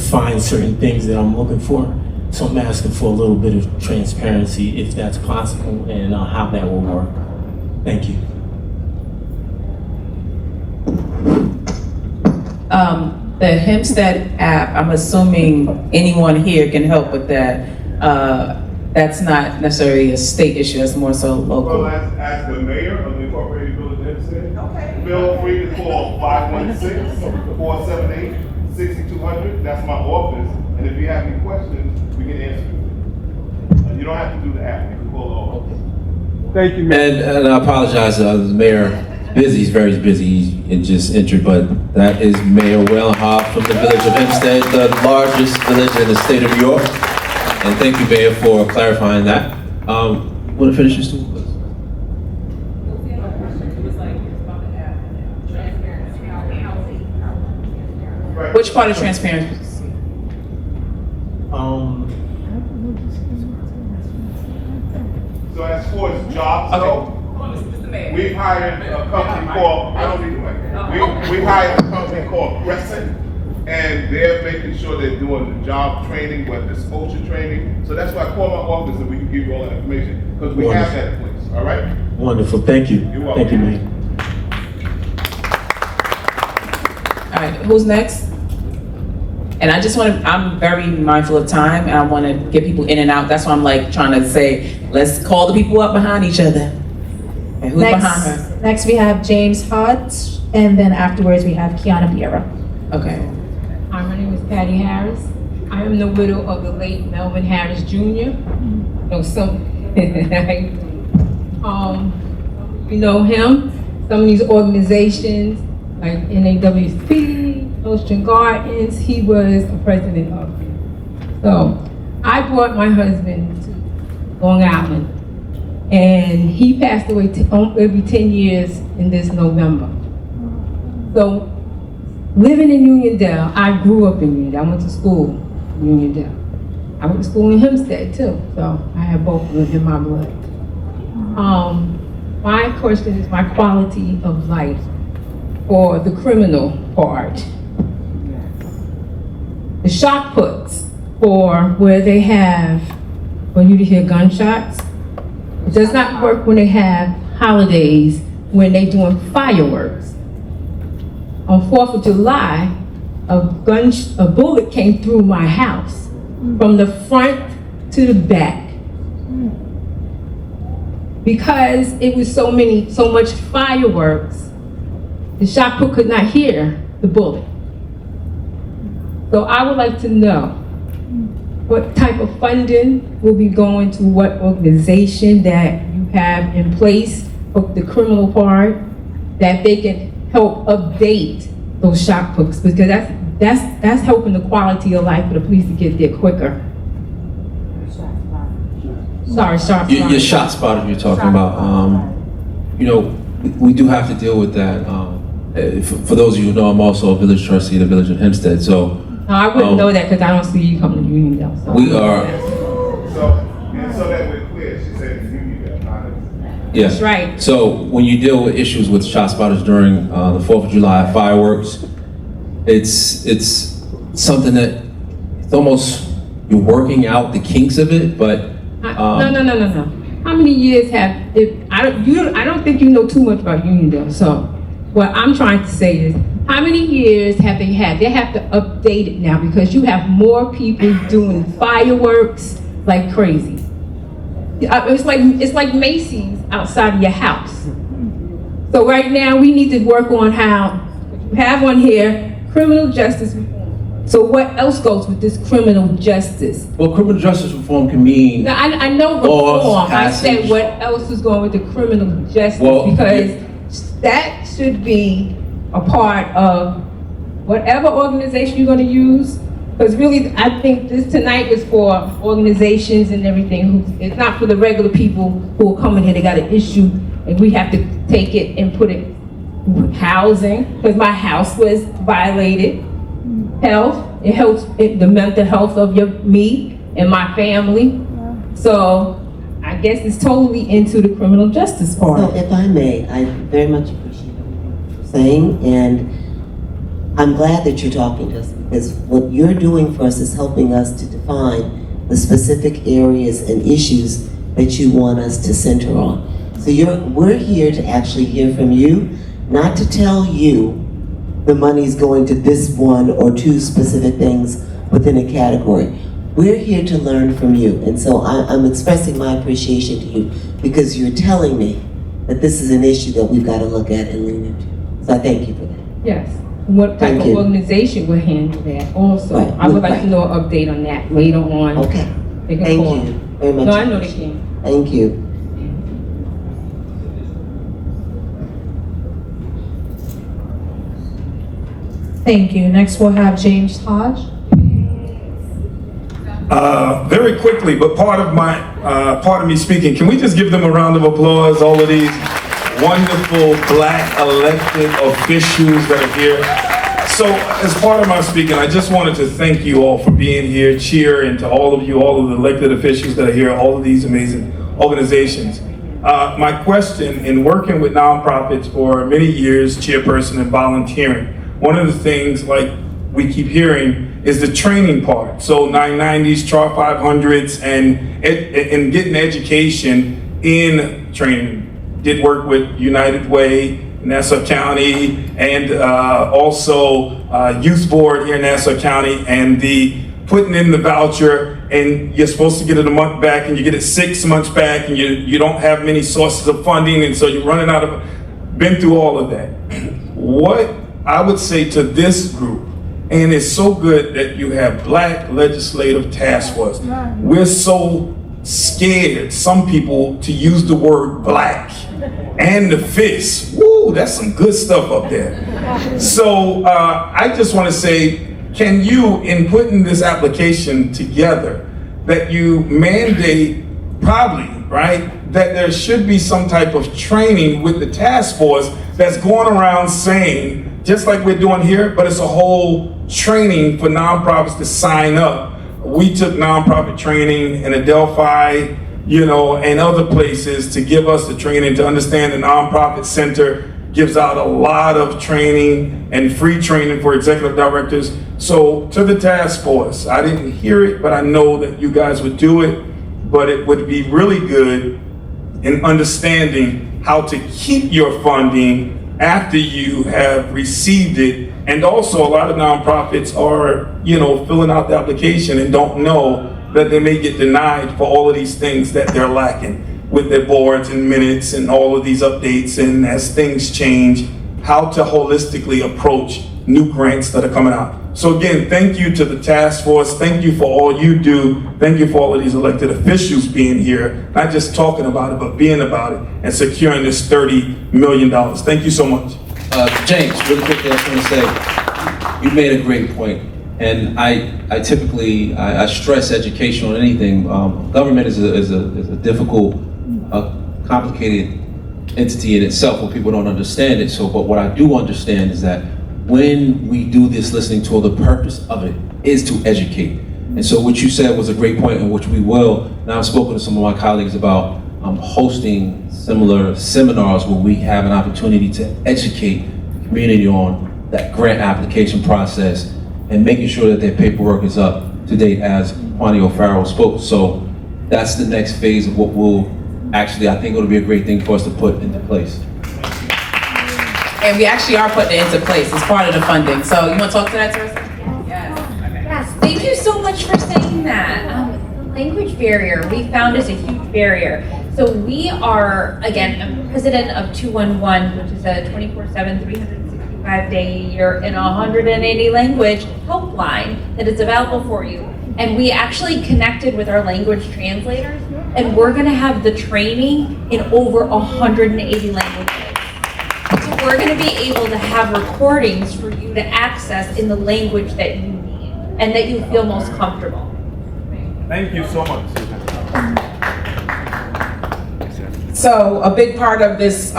find certain things that I'm looking for. So I'm asking for a little bit of transparency, if that's possible, and how that will work. Thank you. The Hempstead app, I'm assuming anyone here can help with that. That's not necessarily a state issue, that's more so local. Well, as the mayor of the Incorporated Village of Hempstead, feel free to call 516-478-6200. That's my office. And if you have any questions, we can answer them. You don't have to do the app, you can call the office. Thank you, Mayor. And I apologize, the mayor is busy, he's very busy, he just entered, but that is Mayor Waylon Hobb from the Village of Hempstead, the largest village in the state of New York. And thank you, Mayor, for clarifying that. Want to finish your story, please? Which part of transparency? So as far as jobs go, we've hired a company called, I don't need the mic. We hired a company called Crescent, and they're making sure they're doing the job training, whether it's OSHA training. So that's why I call my office and we can give you all that information, because we have that in place, all right? Wonderful, thank you. You're welcome. Thank you, Mayor. All right, who's next? And I just want to, I'm very mindful of time, and I want to get people in and out. That's why I'm like trying to say, let's call the people up behind each other. And who's behind her? Next we have James Hodge, and then afterwards we have Kiana Biera. Okay. Hi, my name is Patty Harris. I am the widow of the late Melvin Harris Jr. You know him, some of these organizations like NAWC, Ocean Gardens, he was the president of it. So I brought my husband to Long Island, and he passed away every 10 years in this November. So, living in Uniondale, I grew up in Uniondale. I went to school in Uniondale. I went to school in Hempstead too, so I have both of them in my blood. My question is my quality of life for the criminal part. The shot puts for where they have, for you to hear gunshots, it does not work when they have holidays, when they're doing fireworks. On 4th of July, a bullet came through my house, from the front to the back. Because it was so much fireworks, the shot put could not hear the bullet. So I would like to know what type of funding will be going to what organization that you have in place for the criminal part, that they can help update those shot puts, because that's helping the quality of life for the police to get there quicker. Sorry, Your shot spotter you're talking about, you know, we do have to deal with that. For those of you who know, I'm also a village trustee of the village of Hempstead, so. No, I wouldn't know that because I don't see you coming to Uniondale. So. We are. So that we're clear, she said Uniondale, not Hempstead. Yes. That's right. So when you deal with issues with shot spotters during the 4th of July fireworks, it's something that it's almost, you're working out the kinks of it, but No. How many years have I don't think you know too much about Uniondale. So what I'm trying to say is, how many years have they had? They have to update it now because you have more people doing fireworks like crazy. It's like Macy's outside of your house. So right now we need to work on how you have one here, criminal justice reform. So what else goes with this criminal justice? Well, criminal justice reform can mean. Now, I know reform. I said what else is going with the criminal justice, because that should be a part of whatever organization you're going to use. Because really, I think this tonight is for organizations and everything. It's not for the regular people who are coming here. They got an issue, and we have to take it and put it housing. Because my house was violated. Health, it helps the mental health of me and my family. So I guess it's totally into the criminal justice part. So if I may, I very much appreciate what you're saying, and I'm glad that you're talking to us, because what you're doing for us is helping us to define the specific areas and issues that you want us to center on. So we're here to actually hear from you, not to tell you the money's going to this one or two specific things within a category. We're here to learn from you, and so I'm expressing my appreciation to you because you're telling me that this is an issue that we've got to look at and lean into. So I thank you for that. Yes. What type of organization will handle that also? Right. I would like to know an update on that later on. Okay. Thank you very much. No, I know they can. Thank you. Thank you. Next we'll have James Hodge. Very quickly, but part of me speaking, can we just give them a round of applause, all of these wonderful Black elected officials that are here. So as part of my speaking, I just wanted to thank you all for being here, cheer, and to all of you, all of the elected officials that are here, all of these amazing organizations. My question, in working with nonprofits for many years, chairperson and volunteering, one of the things like we keep hearing is the training part. So 990s, Chart 500s, and getting education in training. Did work with United Way, Nassau County, and also Youth Board here in Nassau County, and the putting in the voucher, and you're supposed to get it a month back, and you get it 6 months back, and you don't have many sources of funding, and so you're running out of, been through all of that. What I would say to this group, and it's so good that you have Black Legislative Task Force. We're so scared, some people, to use the word black and the fist. Woo, that's some good stuff up there. So I just want to say, can you, in putting this application together, that you mandate probably, right, that there should be some type of training with the task force that's going around saying, just like we're doing here, but it's a whole training for nonprofits to sign up. We took nonprofit training in Adelphi, and other places to give us the training to understand the nonprofit center gives out a lot of training and free training for executive directors. So to the task force, I didn't hear it, but I know that you guys would do it, but it would be really good in understanding how to keep your funding after you have received it. And also a lot of nonprofits are, filling out the application and don't know that they may get denied for all of these things that they're lacking with their boards and minutes and all of these updates. And as things change, how to holistically approach new grants that are coming out. So again, thank you to the task force. Thank you for all you do. Thank you for all of these elected officials being here, not just talking about it, but being about it and securing this $30 million. Thank you so much. James, really quickly, I just want to say, you made a great point. And I typically stress education on anything. Government is a difficult, complicated entity in itself when people don't understand it. But what I do understand is that when we do this listening tour, the purpose of it is to educate. And so what you said was a great point, in which we will. Now I've spoken to some of my colleagues about hosting similar seminars where we have an opportunity to educate the community on that grant application process and making sure that their paperwork is up to date, as Kwani O'Farrell spoke. So that's the next phase of what we'll actually, I think it'll be a great thing for us to put into place. And we actually are putting it into place as part of the funding. So you want to talk to that, Teresa? Yes, thank you so much for saying that. The language barrier, we found is a huge barrier. So we are, again, I'm president of 211, which is a 24/7, 365-day a year in 180 language helpline that is available for you. And we actually connected with our language translators, and we're gonna have the training in over 180 languages. So we're gonna be able to have recordings for you to access in the language that you need and that you feel most comfortable. Thank you so much. So a big part of this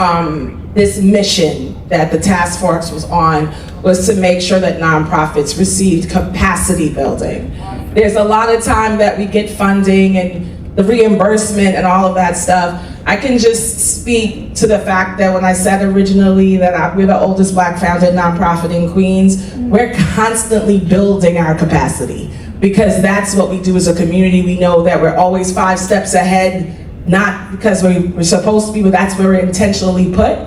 this mission that the task force was on was to make sure that nonprofits received capacity building. There's a lot of time that we get funding and the reimbursement and all of that stuff. I can just speak to the fact that when I said originally that we're the oldest Black founded nonprofit in Queens, we're constantly building our capacity because that's what we do as a community. We know that we're always 5 steps ahead, not because we're supposed to be, but that's where we're intentionally put.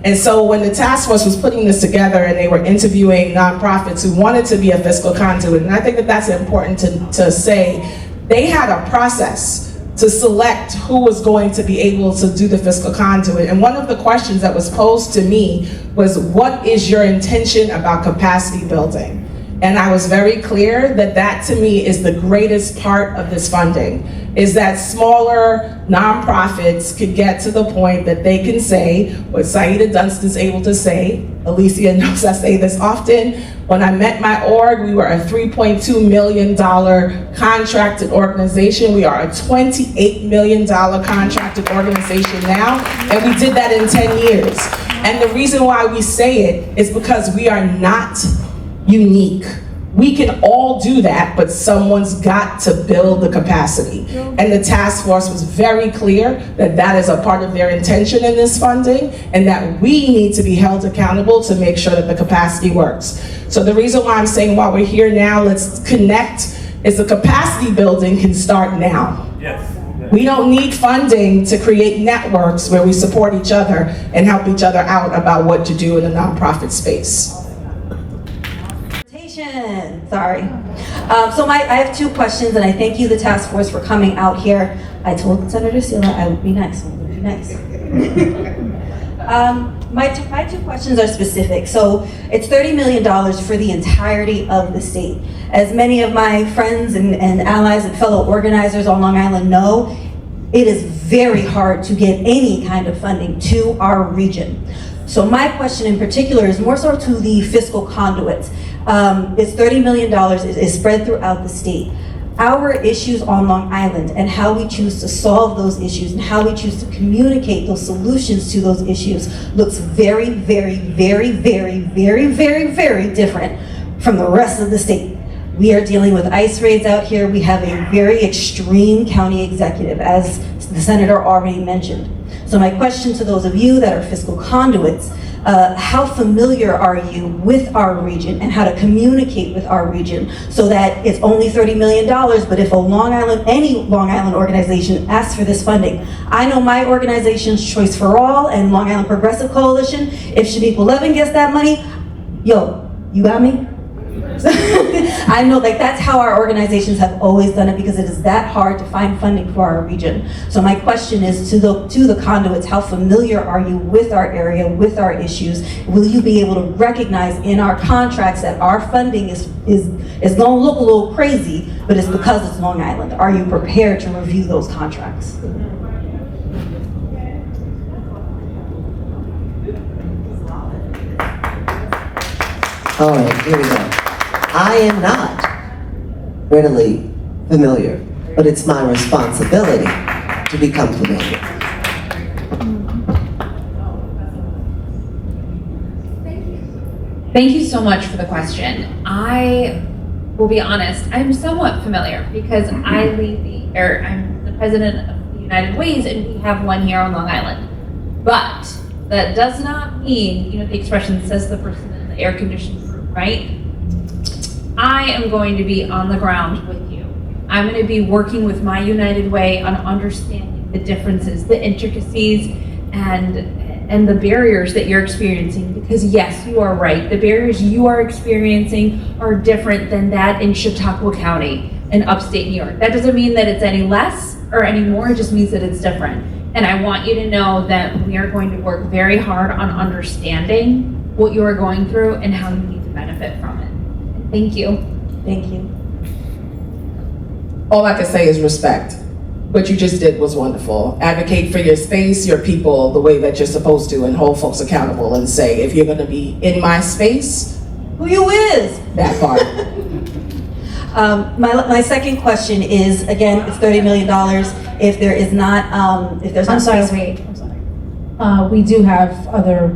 And so when the task force was putting this together and they were interviewing nonprofits who wanted to be a fiscal conduit, and I think that that's important to say, they had a process to select who was going to be able to do the fiscal conduit. And one of the questions that was posed to me was, what is your intention about capacity building? And I was very clear that that to me is the greatest part of this funding, is that smaller nonprofits could get to the point that they can say what Saida Dunst is able to say. Alicia knows I say this often. When I met my org, we were a $3.2 million contracted organization. We are a $28 million contracted organization now, and we did that in 10 years. And the reason why we say it is because we are not unique. We can all do that, but someone's got to build the capacity. And the task force was very clear that that is a part of their intention in this funding, and that we need to be held accountable to make sure that the capacity works. So the reason why I'm saying while we're here now, let's connect, is the capacity building can start now. Yes. We don't need funding to create networks where we support each other and help each other out about what to do in the nonprofit space. Sorry. I have 2 questions, and I thank you, the task force, for coming out here. I told Senator Sila I would be nice. My 2 questions are specific. So it's $30 million for the entirety of the state. As many of my friends and allies and fellow organizers on Long Island know, it is very hard to get any kind of funding to our region. So my question in particular is more so to the fiscal conduits. It's $30 million, is spread throughout the state. our issues on Long Island and how we choose to solve those issues and how we choose to communicate those solutions to those issues looks very, very, very, very, very, very, very different from the rest of the state. We are dealing with ICE raids out here. We have a very extreme county executive, as the senator already mentioned. So my question to those of you that are fiscal conduits, how familiar are you with our region and how to communicate with our region so that it's only $30 million, but if any Long Island organization asks for this funding, I know my organization's Choice for All and Long Island Progressive Coalition, if Shaniqua Levin gets that money, yo, you got me? I know, like, that's how our organizations have always done it because it is that hard to find funding for our region. So my question is to the conduits, how familiar are you with our area, with our issues? Will you be able to recognize in our contracts that our funding is going to look a little crazy, but it's because it's Long Island? Are you prepared to review those contracts? All right, here we go. I am not readily familiar, but it's my responsibility to become familiar. Thank you so much for the question. I will be honest, I'm somewhat familiar because I'm the president of the United Ways and we have one here on Long Island. But that does not mean, the expression says the person in the air-conditioned room, right? I am going to be on the ground with you. I'm going to be working with my United Way on understanding the differences, the intricacies, and the barriers that you're experiencing. Because yes, you are right. The barriers you are experiencing are different than that in Chautauqua County in upstate New York. That doesn't mean that it's any less or any more. It just means that it's different. And I want you to know that we are going to work very hard on understanding what you are going through and how you need to benefit from it. Thank you. Thank you. All I can say is respect. What you just did was wonderful. Advocate for your space, your people, the way that you're supposed to, and hold folks accountable and say, if you're gonna be in my space, who you is? That part. My second question is, again, it's $30 million. If there is not, if there's not space. I'm sorry. We do have other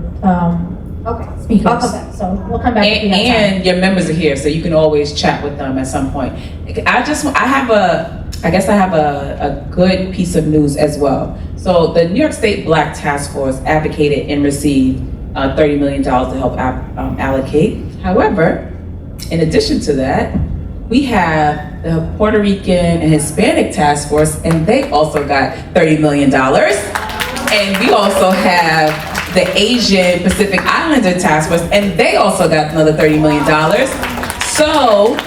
speakers. I'll come back. So we'll come back. And your members are here, so you can always chat with them at some point. I have a good piece of news as well. So the New York State Black Task Force advocated and received $30 million to help allocate. However, in addition to that, we have the Puerto Rican and Hispanic Task Force, and they also got $30 million. And we also have the Asian Pacific Islander Task Force, and they also got another $30 million. So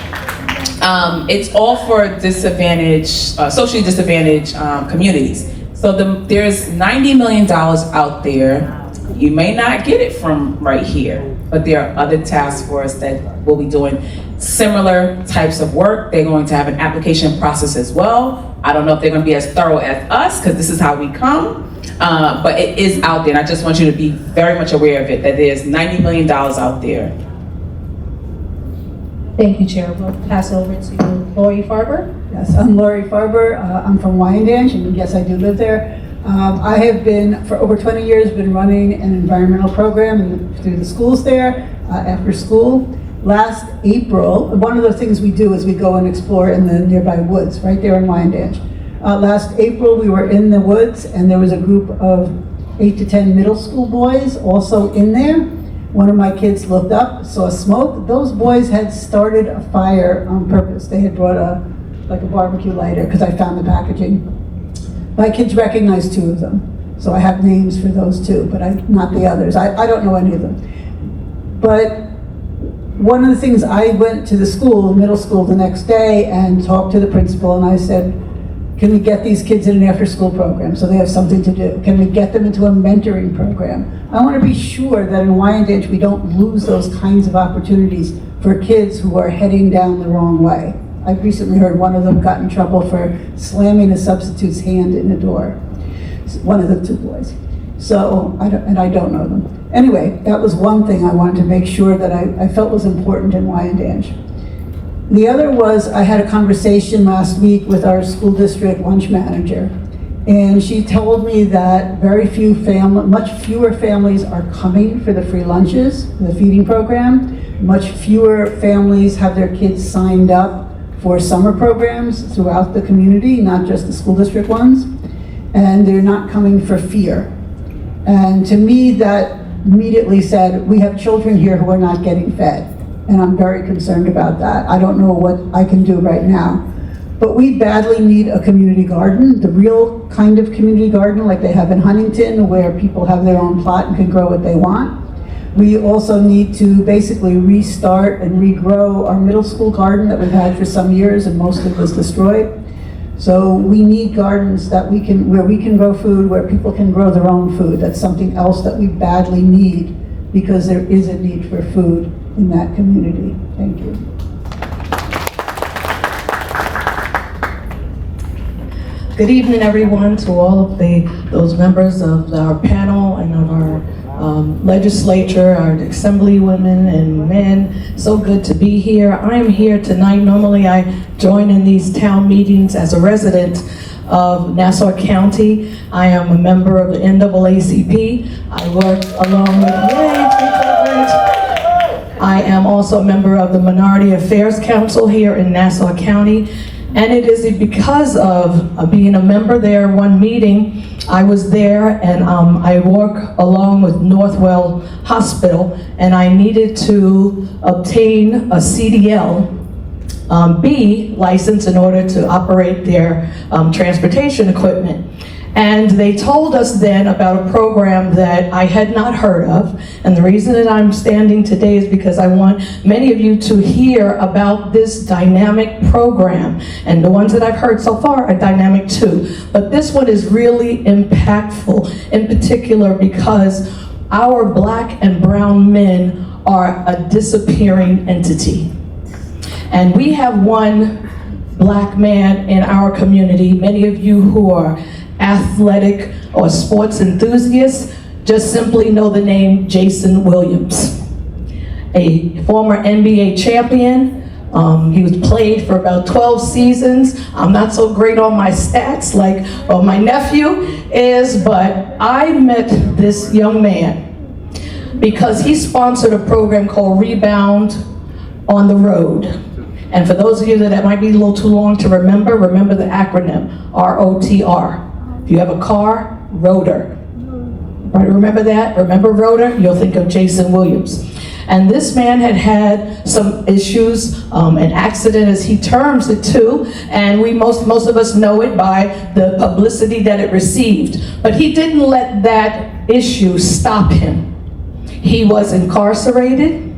it's all for socially disadvantaged communities. So there's $90 million out there. You may not get it from right here, but there are other task forces that will be doing similar types of work. They're going to have an application process as well. I don't know if they're going to be as thorough as us, because this is how we come. But it is out there, and I just want you to be very much aware of it, that there's $90 million out there. Thank you, Chair. We'll pass over to Lori Farber. Yes, I'm Lori Farber. I'm from Wyandanch, and yes, I do live there. I have been, for over 20 years, been running an environmental program through the schools there, after school. Last April, one of the things we do is we go and explore in the nearby woods, right there in Wyandanch. Last April, we were in the woods, and there was a group of 8 to 10 middle school boys also in there. One of my kids looked up, saw smoke. Those boys had started a fire on purpose. They had brought a barbecue lighter, because I found the packaging. My kids recognized 2 of them, so I have names for those 2, but not the others. I don't know any of them. But one of the things, I went to the school, middle school, the next day and talked to the principal, and I said, can we get these kids in an after-school program so they have something to do? Can we get them into a mentoring program? I want to be sure that in Wyandanch we don't lose those kinds of opportunities for kids who are heading down the wrong way. I recently heard one of them got in trouble for slamming a substitute's hand in a door. One of the 2 boys. So, I don't know them. Anyway, that was one thing I wanted to make sure that I felt was important in Wyandanch. The other was, I had a conversation last week with our school district lunch manager, and she told me that much fewer families are coming for the free lunches, the feeding program. Much fewer families have their kids signed up for summer programs throughout the community, not just the school district ones. And they're not coming for fear. And to me, that immediately said, we have children here who are not getting fed. And I'm very concerned about that. I don't know what I can do right now. But we badly need a community garden, the real kind of community garden like they have in Huntington, where people have their own plot and can grow what they want. We also need to basically restart and regrow our middle school garden that we've had for some years and mostly was destroyed. So we need gardens where we can grow food, where people can grow their own food. That's something else that we badly need, because there is a need for food in that community. Thank you. Good evening, everyone, to all of those members of our panel and of our legislature, our assembly women and men. So good to be here. I am here tonight. Normally I join in these town meetings as a resident of Nassau County. I am a member of the NAACP. I work along with, I am also a member of the Minority Affairs Council here in Nassau County. And it is because of being a member there. One meeting, I was there and I work along with Northwell Hospital, and I needed to obtain a CDL B license in order to operate their transportation equipment. And they told us then about a program that I had not heard of. And the reason that I'm standing today is because I want many of you to hear about this dynamic program. And the ones that I've heard so far are dynamic too. But this one is really impactful, in particular because our black and brown men are a disappearing entity. And we have one black man in our community. Many of you who are athletic or sports enthusiasts just simply know the name Jason Williams, a former NBA champion. He was played for about 12 seasons. I'm not so great on my stats like my nephew is, but I met this young man because he sponsored a program called Rebound on the Road. And for those of you that might be a little too long to remember the acronym, ROTR. If you have a car, rotor. Right, remember that? Remember rotor? You'll think of Jason Williams. And this man had had some issues, an accident as he terms it too, and most of us know it by the publicity that it received. But he didn't let that issue stop him. He was incarcerated.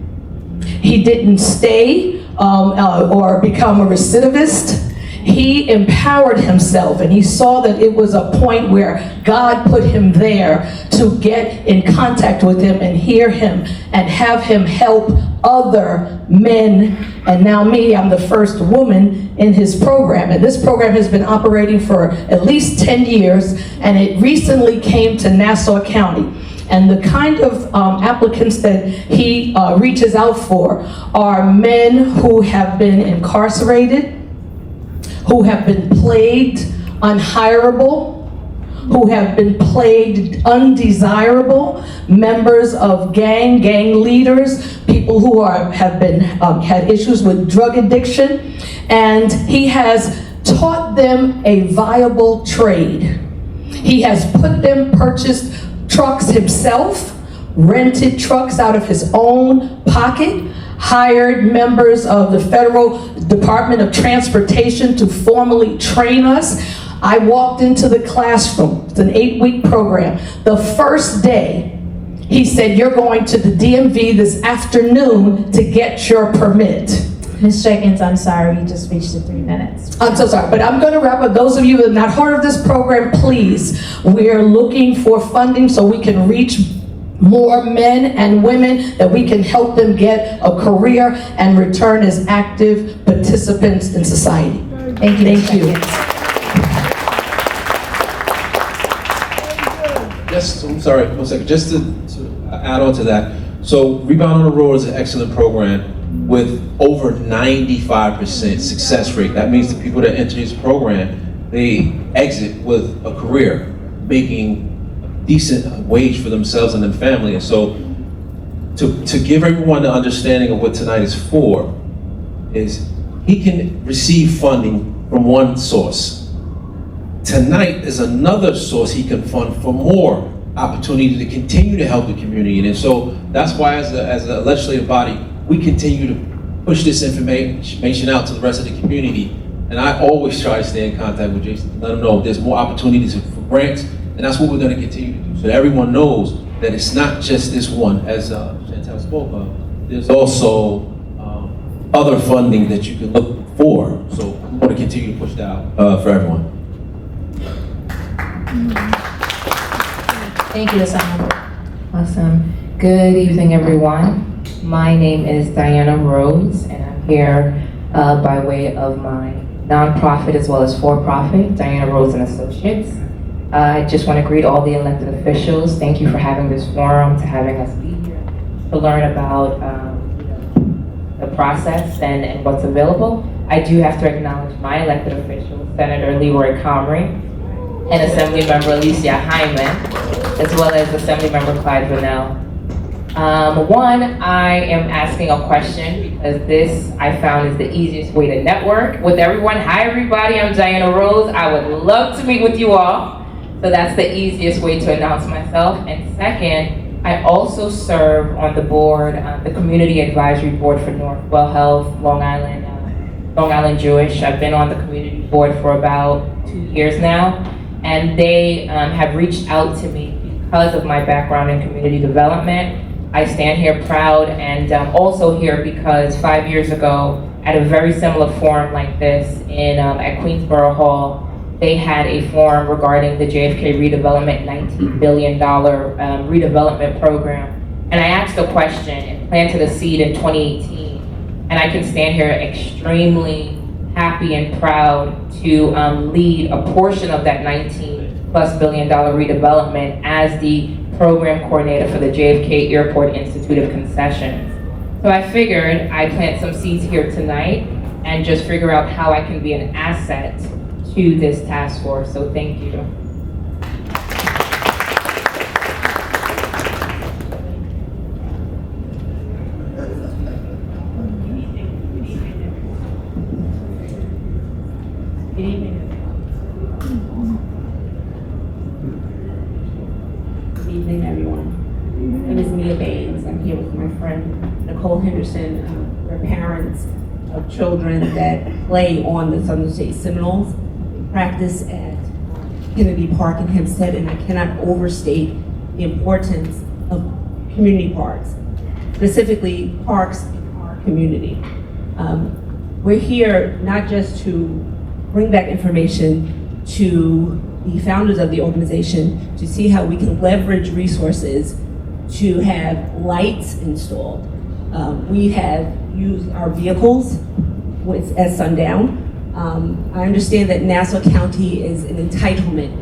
He didn't stay or become a recidivist. He empowered himself, and he saw that it was a point where God put him there to get in contact with him and hear him and have him help other men. And now me, I'm the first woman in his program. And this program has been operating for at least 10 years, and it recently came to Nassau County. And the kind of applicants that he reaches out for are men who have been incarcerated, who have been plagued unhirable, who have been plagued undesirable, members of gang leaders, people who have been had issues with drug addiction, and he has taught them a viable trade. He has purchased trucks himself, rented trucks out of his own pocket, hired members of the Federal Department of Transportation to formally train us. I walked into the classroom. It's an 8-week program. The first day, he said, "You're going to the DMV this afternoon to get your permit." Ms. Jenkins, I'm sorry, we just reached the 3 minutes. I'm so sorry, but I'm going to wrap up. Those of you that have not heard of this program, please, we're looking for funding so we can reach more men and women, that we can help them get a career and return as active participants in society. Thank you. Thank you. I'm sorry, one second. Just to add on to that. So Rebound on the Road is an excellent program. with over 95% success rate. That means the people that enter this program, they exit with a career, making a decent wage for themselves and their family. And so to give everyone the understanding of what tonight is for, is he can receive funding from one source. Tonight is another source he can fund for more opportunity to continue to help the community. And so that's why as a legislative body, we continue to push this information out to the rest of the community. And I always try to stay in contact with Jason, let them know there's more opportunities for grants, and that's what we're going to continue to do. So that everyone knows that it's not just this one, as Chantel spoke of. There's also other funding that you can look for. So we want to continue to push that out for everyone. Thank you, Asana. Awesome. Good evening, everyone. My name is Diana Rose, and I'm here by way of my nonprofit as well as for-profit, Diana Rose and Associates. I just want to greet all the elected officials. Thank you for having this forum, to having us be here, to learn about the process and what's available. I do have to acknowledge my elected officials, Senator Leroy Comrie and Assemblymember Alicia Hyman, as well as Assemblymember Clyde Vernell. One, I am asking a question because this I found is the easiest way to network with everyone. Hi everybody, I'm Diana Rose. I would love to meet with you all. So that's the easiest way to announce myself. And second, I also serve on the board, the Community Advisory Board for Northwell Health, Long Island Jewish. I've been on the community board for about 2 years now. And they have reached out to me because of my background in community development. I stand here proud, and also here because 5 years ago, at a very similar forum like this at Queensborough Hall, they had a forum regarding the JFK redevelopment, $19 billion redevelopment program. And I asked a question and planted a seed in 2018. And I can stand here extremely happy and proud to lead a portion of that $19+ billion redevelopment as the program coordinator for the JFK Airport Institute of Concessions. So I figured I'd plant some seeds here tonight and just figure out how I can be an asset to this task force. So thank you. Good evening. Good evening, everyone. My name is Mia Baines. I'm here with my friend Nicole Henderson. We're parents of children that play on the Southern State Seminoles. We practice at Kennedy Park in Hempstead, and I cannot overstate the importance of community parks, specifically parks in our community. We're here not just to bring back information to the founders of the organization to see how we can leverage resources to have lights installed. We have used our vehicles at sundown. I understand that Nassau County is an entitlement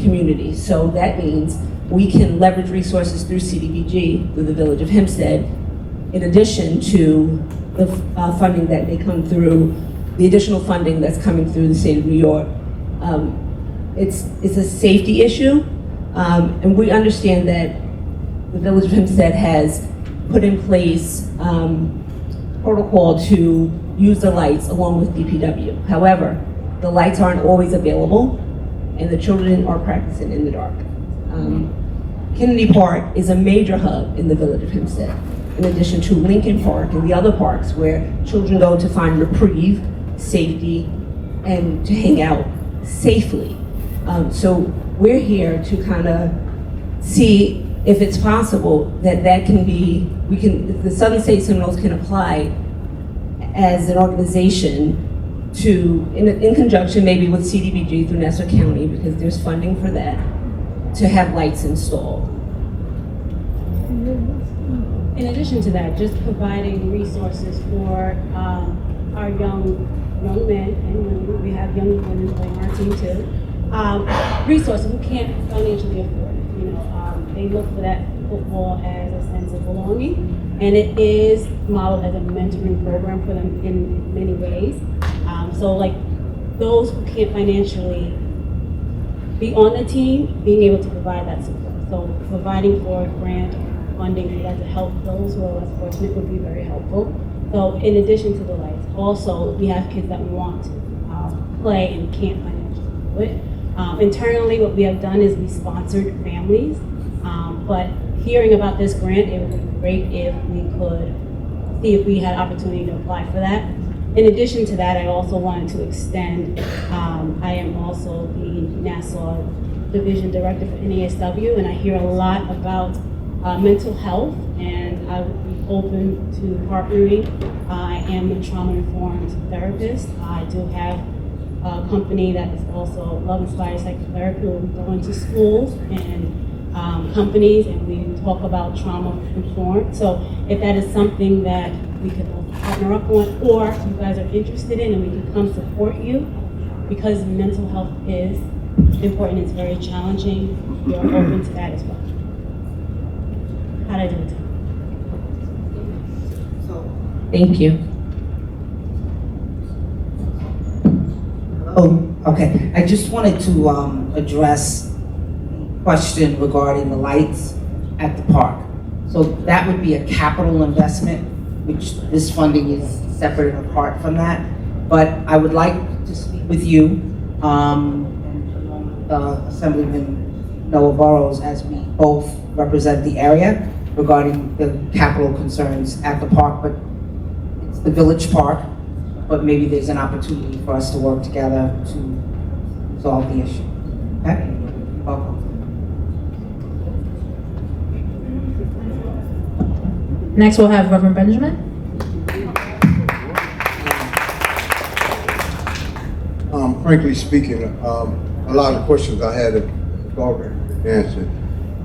community, so that means we can leverage resources through CDBG, through the Village of Hempstead, in addition to the funding that may come through, the additional funding that's coming through the state of New York. It's a safety issue, and we understand that the Village of Hempstead has put in place protocol to use the lights along with DPW. However, the lights aren't always available, and the children are practicing in the dark. Kennedy Park is a major hub in the Village of Hempstead, in addition to Lincoln Park and the other parks where children go to find reprieve, safety, and to hang out safely. So we're here to kind of see if it's possible that can be, the Southern State Seminoles can apply as an organization to, in conjunction maybe with CDBG through Nassau County, because there's funding for that, to have lights installed. In addition to that, just providing resources for our young men and women. We have young women playing our team too. Resources who can't financially afford it. They look for that football as a sense of belonging. And it is modeled as a mentoring program for them in many ways. So like those who can't financially be on the team, being able to provide that support. So providing for grant funding for that to help those who are less fortunate would be very helpful. So in addition to the lights, also we have kids that want to play and can't financially do it. Internally, what we have done is we sponsored families, but hearing about this grant, it would be great if we could see if we had opportunity to apply for that. In addition to that, I also wanted to extend, I am also the Nassau Division Director for NYSW, and I hear a lot about mental health, and I would be open to partnering. I am a trauma-informed therapist. I do have a company that is also love-inspired psychotherapy, where we go into schools and companies and we talk about trauma-informed. So if that is something that we could partner up on, or you guys are interested in and we can come support you, because mental health is important, it's very challenging, we are open to that as well. How'd I do it? Thank you. Oh, okay. I just wanted to address the question regarding the lights at the park. So that would be a capital investment, which this funding is separate and apart from that. But I would like to speak with you, Assemblyman Noah Burrows, as we both represent the area regarding the capital concerns at the park. But it's the village park, but maybe there's an opportunity for us to work together to resolve the issue. Okay? Welcome. Next, we'll have Reverend Benjamin. Frankly speaking, a lot of questions I had have already been answered.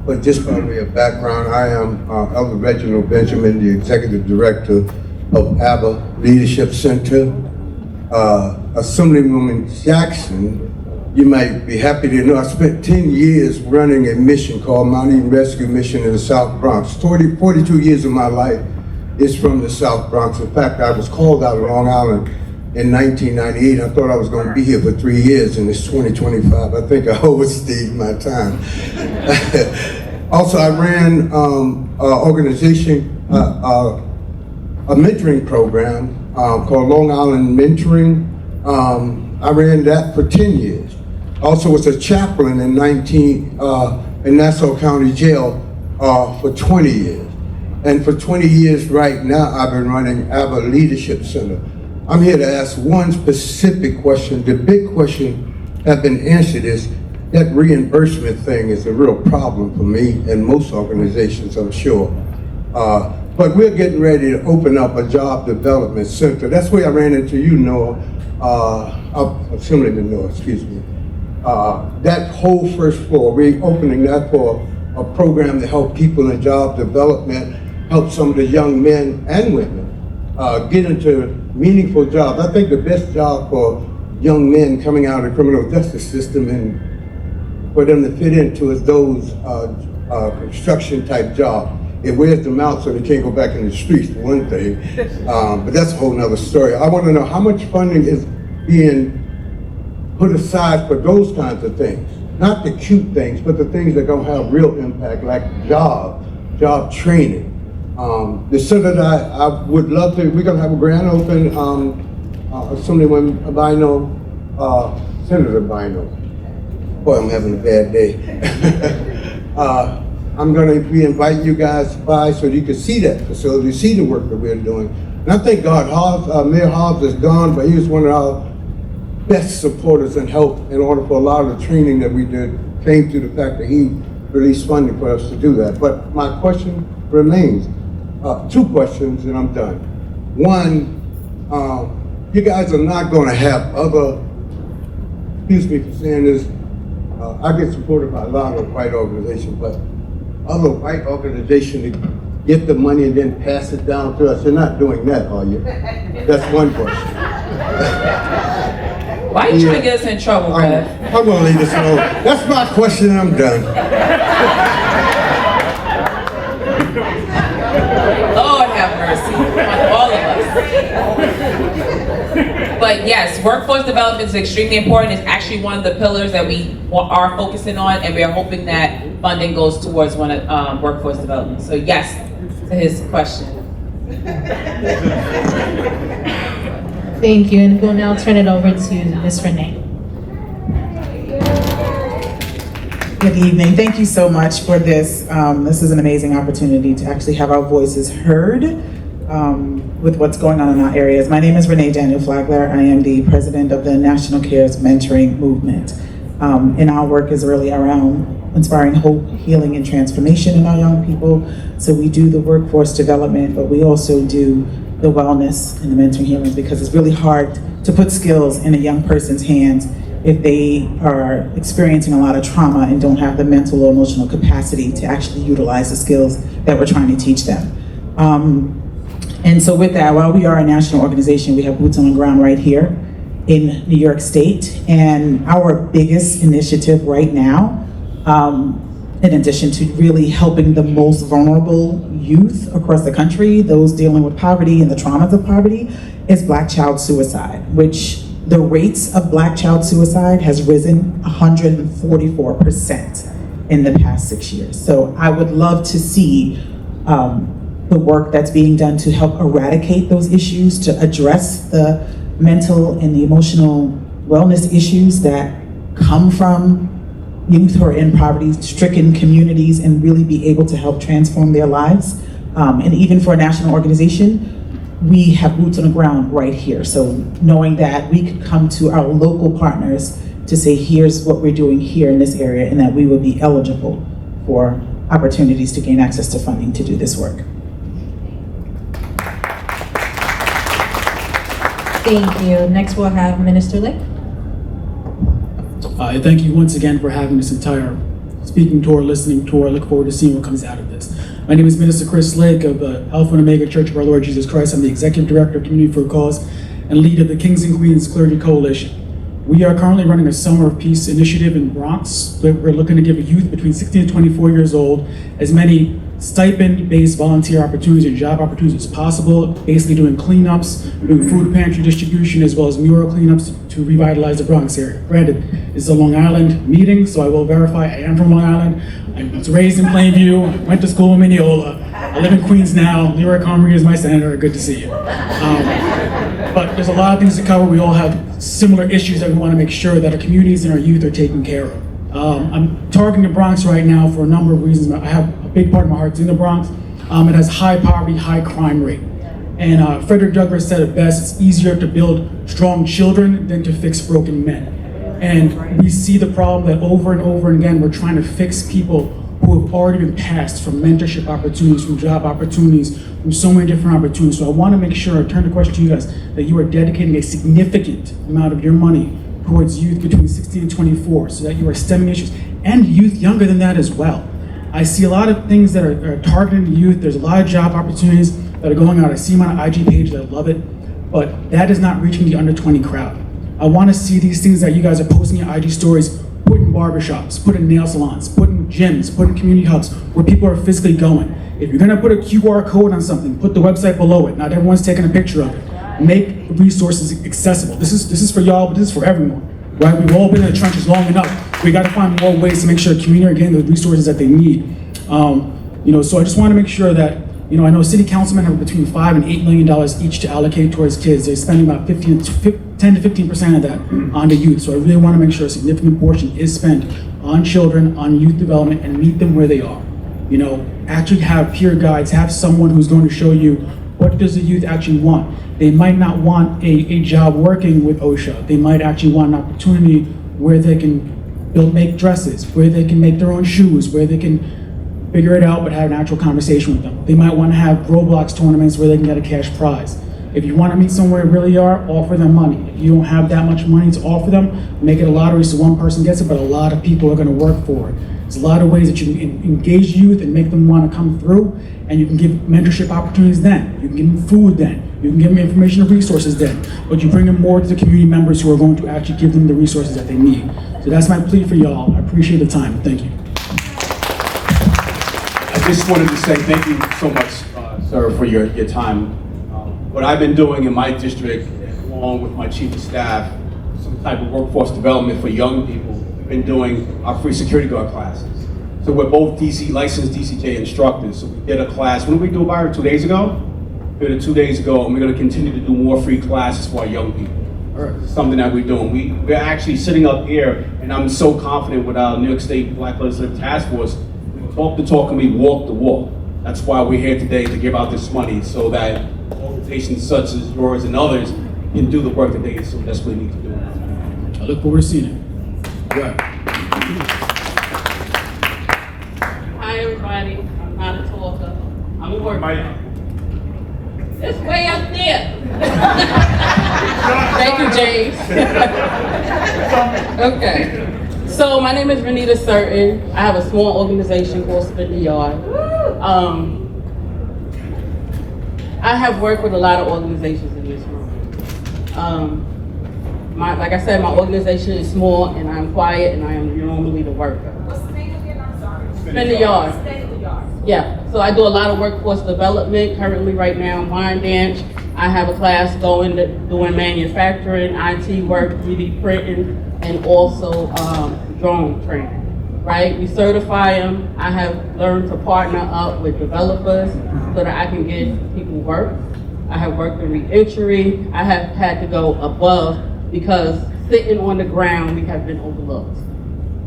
But just by way of background, I am Elder Reginald Benjamin, the Executive Director of ABBA Leadership Center. Assemblywoman Jackson, you might be happy to know I spent 10 years running a mission called Mount Eden Rescue Mission in the South Bronx. 42 years of my life is from the South Bronx. In fact, I was called out of Long Island in 1998. I thought I was going to be here for 3 years, and it's 2025. I think I overstayed my time. Also, I ran an organization, a mentoring program called Long Island Mentoring. I ran that for 10 years. Also was a chaplain in Nassau County Jail for 20 years. And for 20 years right now, I've been running ABBA Leadership Center. I'm here to ask one specific question. The big question have been answered is that reimbursement thing is a real problem for me and most organizations, I'm sure. But we're getting ready to open up a job development center. That's where I ran into you, Noah, Assemblyman Noah, excuse me. That whole first floor, we're opening that for a program to help people in job development, help some of the young men and women get into meaningful jobs. I think the best job for young men coming out of the criminal justice system and for them to fit into is those construction type jobs. It wears them out so they can't go back in the streets, for one thing. But that's a whole nother story. I want to know how much funding is being put aside for those kinds of things. Not the cute things, but the things that are going to have real impact, like job training. The center that I would love to, we're going to have a grand open, Assemblywoman Bino, Senator Bino. Boy, I'm having a bad day. I'm going to be inviting you guys by so you can see that facility, see the work that we're doing. And I thank God, Mayor Hobbs is gone, but he was one of our best supporters and help in order for a lot of the training that we did came through the fact that he released funding for us to do that. But my question remains, two questions and I'm done. One, you guys are not going to have other, excuse me for saying this, I get supported by a lot of white organizations, but other white organizations to get the money and then pass it down to us. You're not doing that, are you? That's one question. Why are you trying to get us in trouble, Rev? I'm going to leave this alone. That's my question and I'm done. Lord But yes, workforce development is extremely important. It's actually one of the pillars that we are focusing on, and we are hoping that funding goes towards workforce development. So yes, to his question. Thank you, and we'll now turn it over to Ms. Renee. Good evening. Thank you so much for this. This is an amazing opportunity to actually have our voices heard with what's going on in our areas. My name is Renee Daniel Flagler. I am the president of the National Cares Mentoring Movement. And our work is really around inspiring hope, healing, and transformation in our young people. So we do the workforce development, but we also do the wellness and the mentoring healing, because it's really hard to put skills in a young person's hands if they are experiencing a lot of trauma and don't have the mental or emotional capacity to actually utilize the skills that we're trying to teach them. And so with that, while we are a national organization, we have boots on the ground right here in New York State. And our biggest initiative right now, in addition to really helping the most vulnerable youth across the country, those dealing with poverty and the traumas of poverty, is Black child suicide, which the rates of Black child suicide has risen 144% in the past 6 years. So I would love to see the work that's being done to help eradicate those issues, to address the mental and the emotional wellness issues that come from youth who are in poverty-stricken communities, and really be able to help transform their lives. And even for a national organization, we have boots on the ground right here. So knowing that we could come to our local partners to say, here's what we're doing here in this area, and that we would be eligible for opportunities to gain access to funding to do this work. Thank you. Next, we'll have Minister Lick. Thank you once again for having this entire speaking tour, listening tour. I look forward to seeing what comes out of this. My name is Minister Chris Lake of Alpha and Omega Church of Our Lord Jesus Christ. I'm the Executive Director of Community for a Cause and lead of the Kings and Queens Clergy Coalition. We are currently running a Summer of Peace initiative in Bronx. We're looking to give youth between 16 and 24 years old as many stipend-based volunteer opportunities and job opportunities as possible, basically doing cleanups, doing food pantry distribution, as well as mural cleanups to revitalize the Bronx area. Granted, this is a Long Island meeting, so I will verify I am from Long Island. I was raised in Plainview, went to school in Mineola. I live in Queens now. Leroy Comrie is my senator. Good to see you. But there's a lot of things to cover. We all have similar issues that we want to make sure that our communities and our youth are taken care of. I'm targeting the Bronx right now for a number of reasons. I have a big part of my heart's in the Bronx. It has high poverty, high crime rate. And Frederick Douglass said it best: it's easier to build strong children than to fix broken men. And we see the problem that over and over again, we're trying to fix people who have already been passed from mentorship opportunities, from job opportunities, from so many different opportunities. So I want to make sure, I turn the question to you guys, that you are dedicating a significant amount of your money towards youth between 16 and 24, so that you are stemming issues, and youth younger than that as well. I see a lot of things that are targeting the youth. There's a lot of job opportunities that are going out. I see them on an IG page, I love it, but that is not reaching the under 20 crowd. I want to see these things that you guys are posting in IG stories, put in barbershops, put in nail salons, put in gyms, put in community hubs where people are physically going. If you're gonna put a QR code on something, put the website below it. Not everyone's taking a picture of it. Make resources accessible. This is for y'all, but this is for everyone, right? We've all been in the trenches long enough. We got to find more ways to make sure the community are getting the resources that they need. So I just want to make sure that, I know city councilmen have between $5 and $8 million each to allocate towards kids. They're spending about 10 to 15% of that on the youth. So I really want to make sure a significant portion is spent on children, on youth development, and meet them where they are. Actually have peer guides, have someone who's going to show you what does the youth actually want. They might not want a job working with OSHA. They might actually want an opportunity where they can make dresses, where they can make their own shoes, where they can figure it out but have an actual conversation with them. They might want to have Roblox tournaments where they can get a cash prize. If you want to meet somewhere they really are, offer them money. If you don't have that much money to offer them, make it a lottery so one person gets it, but a lot of people are going to work for it. There's a lot of ways that you can engage youth and make them want to come through, and you can give mentorship opportunities then. You can give them food then. You can give them information and resources then. But you bring them more to the community members who are going to actually give them the resources that they need. So that's my plea for y'all. I appreciate the time. Thank you. I just wanted to say thank you so much, sir, for your time. what I've been doing in my district, along with my chief of staff, some type of workforce development for young people. We've been doing our free security guard classes. So we're both licensed DCJ instructors. So we did a class, when did we do about it, 2 days ago? We did it 2 days ago, and we're gonna continue to do more free classes for our young people. Something that we're doing. We're actually sitting up here, and I'm so confident with our New York State Black Legislative Task Force. We talk the talk and we walk the walk. That's why we're here today, to give out this money so that organizations such as yours and others can do the work that they so desperately need to do. I look forward to seeing it. Right. Hi everybody, I'm not a talker, I'm a worker. It's way up there. Thank you, James. Okay, so my name is Renita Certain. I have a small organization called Spin the Yard. I have worked with a lot of organizations in this room. Like I said, my organization is small and I'm quiet and I am normally the worker. What's the name again? I'm sorry. Spin the Yard. Spin the Yard. Yeah, so I do a lot of workforce development currently right now in Wyandanch. I have a class going to doing manufacturing, IT work, 3D printing, and also drone training, right? We certify them. I have learned to partner up with developers so that I can give people work. I have worked in reentry. I have had to go above because sitting on the ground, we have been overlooked.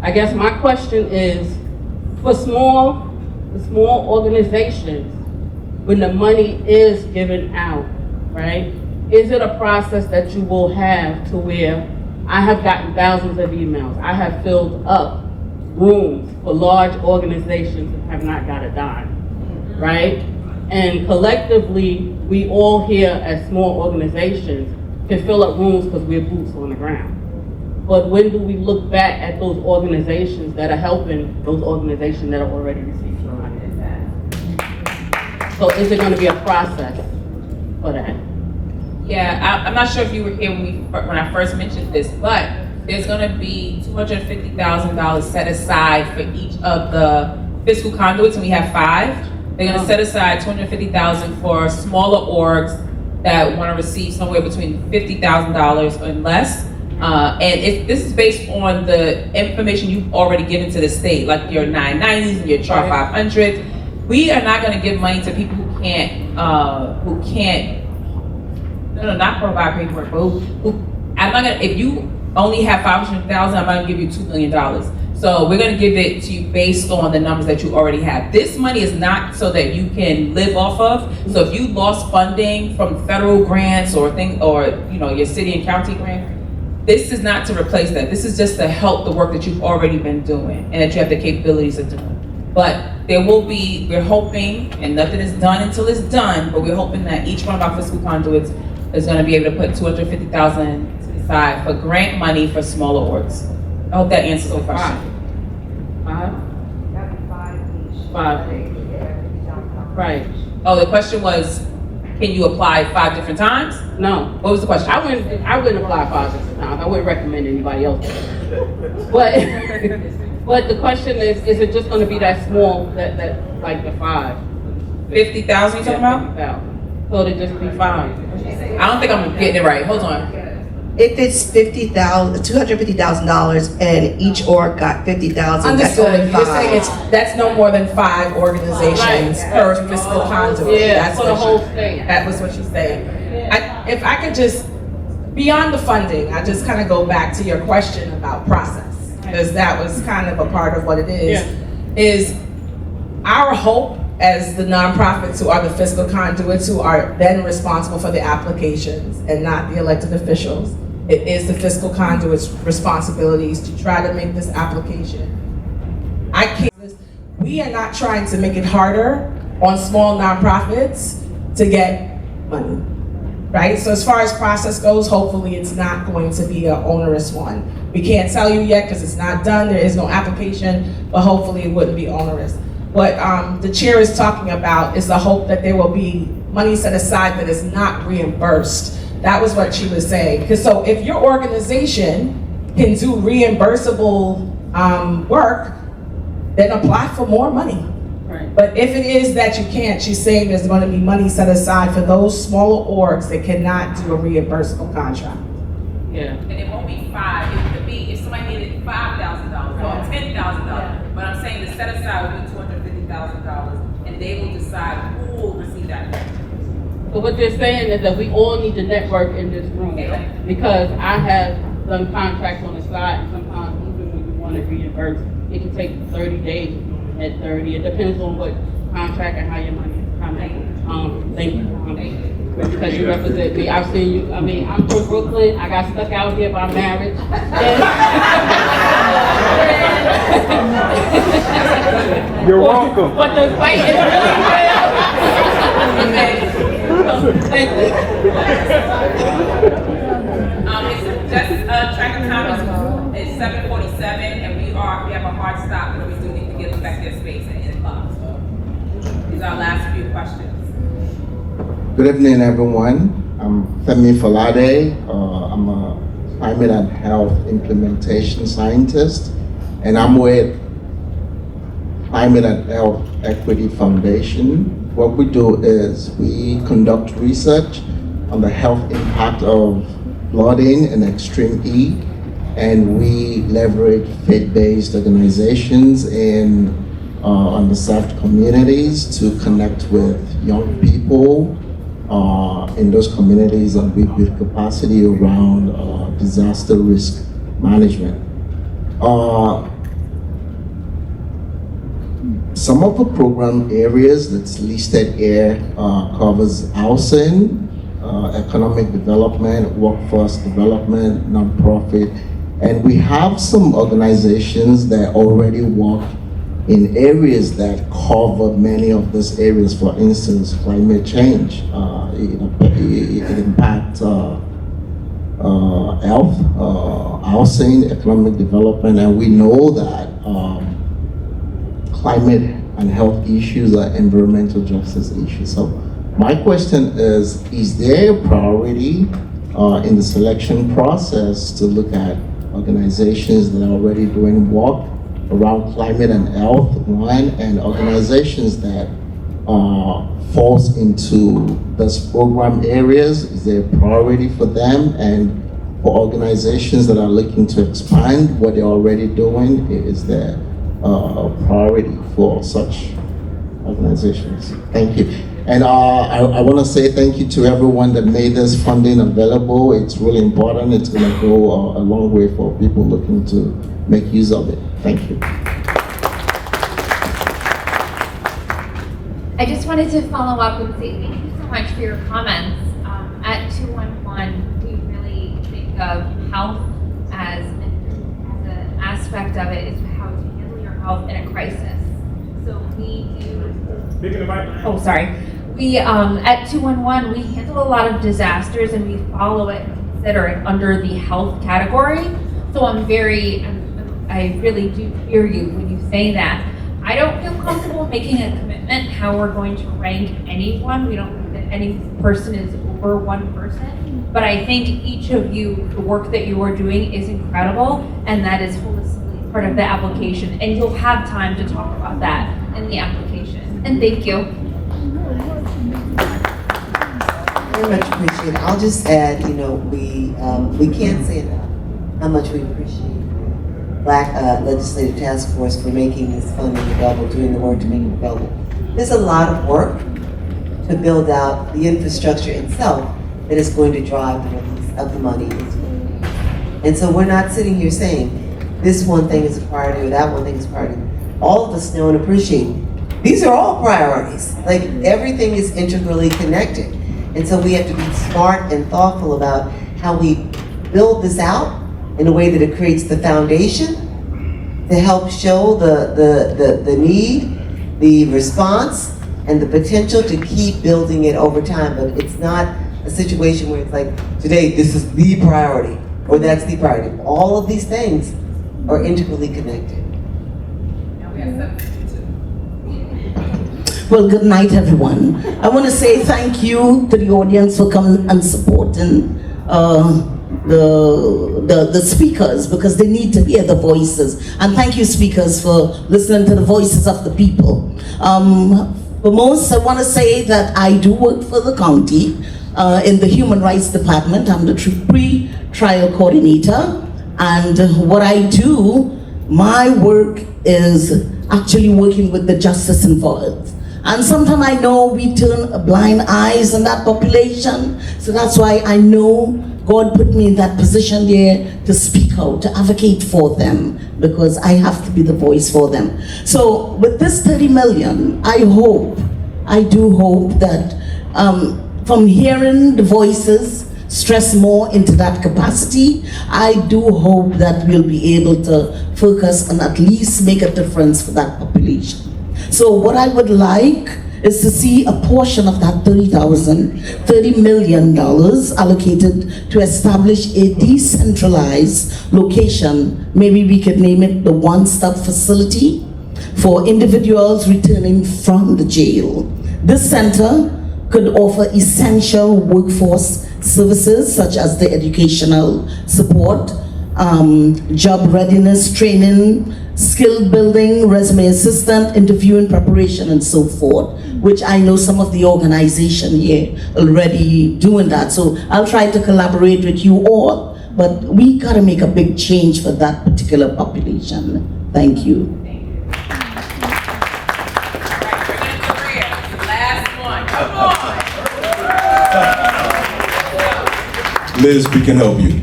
I guess my question is, for small organizations, when the money is given out, right? Is it a process that you will have to where I have gotten thousands of emails. I have filled up rooms for large organizations that have not got a dime, right? And collectively, we all here as small organizations can fill up rooms because we're boots on the ground. But when do we look back at those organizations that are helping those organizations that are already receiving money? So is it going to be a process for that? Yeah, I'm not sure if you were here when I first mentioned this, but there's going to be $250,000 set aside for each of the fiscal conduits, and we have 5. They're going to set aside $250,000 for smaller orgs that want to receive somewhere between $50,000 or less. And this is based on the information you've already given to the state, like your 990s and your Chart 500s. We are not going to give money to people who can't not provide paperwork, but I'm not gonna, if you only have $500,000, I'm not gonna give you $2 million. So we're gonna give it to you based on the numbers that you already have. This money is not so that you can live off of. So if you lost funding from federal grants or your city and county grant, this is not to replace that. This is just to help the work that you've already been doing and that you have the capabilities of doing. But there will be, we're hoping, and nothing is done until it's done, but we're hoping that each one of our fiscal conduits is going to be able to put $250,000 to the side for grant money for smaller orgs. I hope that answers the question. 5? 5. Right. Oh, the question was, can you apply 5 different times? No. What was the question? I wouldn't apply 5 different times. I wouldn't recommend anybody else. But the question is it just going to be that small, that like the 5? 50,000 you talking about? 50,000. So it'd just be 5. I don't think I'm getting it right. Hold on. If it's $250,000 and each org got $50,000, that's Understood. only You're 5. saying that's no more than 5 organizations per fiscal conduit. Yeah, That's for the whole state. That was what she's saying. If I could just, beyond the funding, I just kind of go back to your question about process, because that was kind of a part of what it is. Is our hope as the nonprofits who are the fiscal conduits who are then responsible for the applications and not the elected officials. It is the fiscal conduit's responsibilities to try to make this application. We are not trying to make it harder on small nonprofits to get money, right? So as far as process goes, hopefully it's not going to be an onerous one. We can't tell you yet because it's not done, there is no application, but hopefully it wouldn't be onerous. What the chair is talking about is the hope that there will be money set aside that is not reimbursed. That was what she was saying. Because so if your organization can do reimbursable work, then apply for more money. Right. But if it is that you can't, she's saying there's going to be money set aside for those smaller orgs that cannot do a reimbursable contract. Yeah. And it won't be 5, it could be, if somebody needed $5,000 or $10,000, but I'm saying the set aside would be $250,000, and they will decide who will receive that. So what they're saying is that we all need to network in this room, because I have done contracts on the side, and sometimes even when you want to reimburse, it can take 30 days at 30. It depends on what contract and how your money is coming. Thank you. Because you represent me. I've seen you. I mean, I'm from Brooklyn. I got stuck out here by marriage. You're welcome. But the fight is really real. Thank you. It's just track of time is 7:47, and we have a hard stop, but we do need to give them back their space at 8 o'clock. So these are our last few questions. Good evening, everyone. I'm Femi Falade. I'm a climate and health implementation scientist, and I'm with Climate and Health Equity Foundation. What we do is we conduct research on the health impact of flooding and extreme heat, and we leverage faith-based organizations in underserved communities to connect with young people in those communities, and we build capacity around disaster risk management. Some of the program areas that's listed here covers housing, economic development, workforce development, nonprofit, and we have some organizations that already work in areas that cover many of those areas. For instance, climate change, it impacts health, housing, economic development, and we know that climate and health issues are environmental justice issues. So my question is there a priority in the selection process to look at organizations that are already doing work around climate and health, one, and organizations that falls into those program areas? Is there a priority for them? And for organizations that are looking to expand what they're already doing, is there a priority for such organizations? Thank you. And I want to say thank you to everyone that made this funding available. It's really important. It's going to go a long way for people looking to make use of it. Thank you. I just wanted to follow up and say thank you so much for your comments. At 211, we really think of health as an aspect of it is how to handle your health in a crisis. So we do. Oh, sorry. We at 211 we handle a lot of disasters and we follow it and consider it under the health category. So I really do hear you when you say that. I don't feel comfortable making a commitment how we're going to rank anyone. We don't think that any person is over one person. But I think each of you, the work that you are doing is incredible, and that is holistically part of the application. And you'll have time to talk about that in the application. And thank you. Very much appreciate it. I'll just add, we can't say enough how much we appreciate Black Legislative Task Force for making this funding available, doing the work to make it available. There's a lot of work to build out the infrastructure itself that is going to drive the release of the money. And so we're not sitting here saying this one thing is a priority or that one thing is a priority. All of us know and appreciate these are all priorities. Like everything is integrally connected. And so we have to be smart and thoughtful about how we build this out in a way that it creates the foundation to help show the need, the response, and the potential to keep building it over time. But it's not a situation where it's like, today this is the priority, or that's the priority. All of these things are integrally connected. Well, good night, everyone. I want to say thank you to the audience for coming and supporting the speakers, because they need to hear the voices. And thank you, speakers, for listening to the voices of the people. For most, I want to say that I do work for the county in the Human Rights Department. I'm the pre-trial coordinator. And what I do, my work is actually working with the justice involved. And sometimes I know we turn blind eyes on that population. So that's why I know God put me in that position there to speak out, to advocate for them, because I have to be the voice for them. So with this 30 million, I do hope that from hearing the voices, stress more into that capacity, I do hope that we'll be able to focus and at least make a difference for that population. So what I would like is to see a portion of that $30 million allocated to establish a decentralized location. Maybe we could name it the one-stop facility for individuals returning from the jail. This center could offer essential workforce services such as the educational support, job readiness training, skill building, resume assistant, interviewing preparation, and so forth, which I know some of the organization here already doing that. So I'll try to collaborate with you all, but we gotta make a big change for that particular population. Thank you. Liz, we can help you.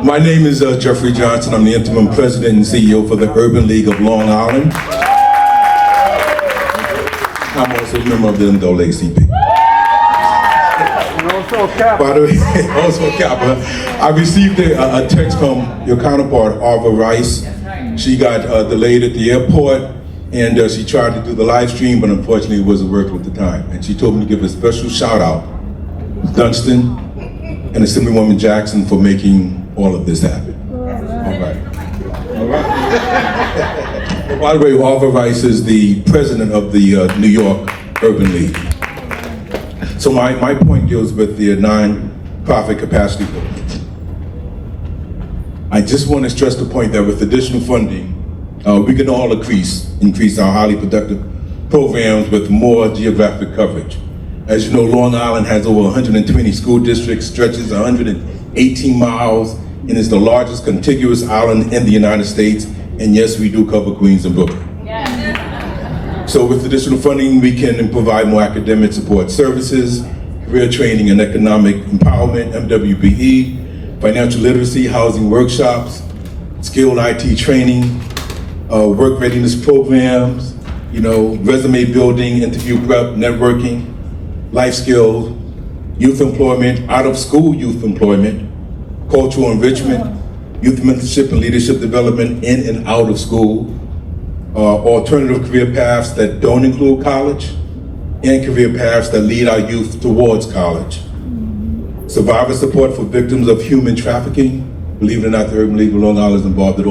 My name is Jeffrey Johnson. I'm the interim president and CEO for the Urban League of Long Island. I'm also a member of the NAACP. By the way, also Kappa. I received a text from your counterpart, Arva Rice. She got delayed at the airport, and she tried to do the live stream, but unfortunately it wasn't working at the time. And she told me to give a special shout out to Dunstan and Assemblywoman Jackson for making all of this happen. All right. By the way, Arva Rice is the president of the New York Urban League. So my point deals with the non-profit capacity building. I just want to stress the point that with additional funding, we can all increase our highly productive programs with more geographic coverage. As you know, Long Island has over 120 school districts, stretches 118 miles, and is the largest contiguous island in the United States. And yes, we do cover Queens and Brooklyn. So with additional funding, we can provide more academic support services, career training and economic empowerment, MWBE, financial literacy, housing workshops, skilled IT training, work readiness programs, resume building, interview prep, networking, life skills, youth employment, out-of-school youth employment, cultural enrichment, youth mentorship and leadership development in and out of school, alternative career paths that don't include college, and career paths that lead our youth towards college. Survivor support for victims of human trafficking. Believe it or not, the Urban League of Long Island is involved in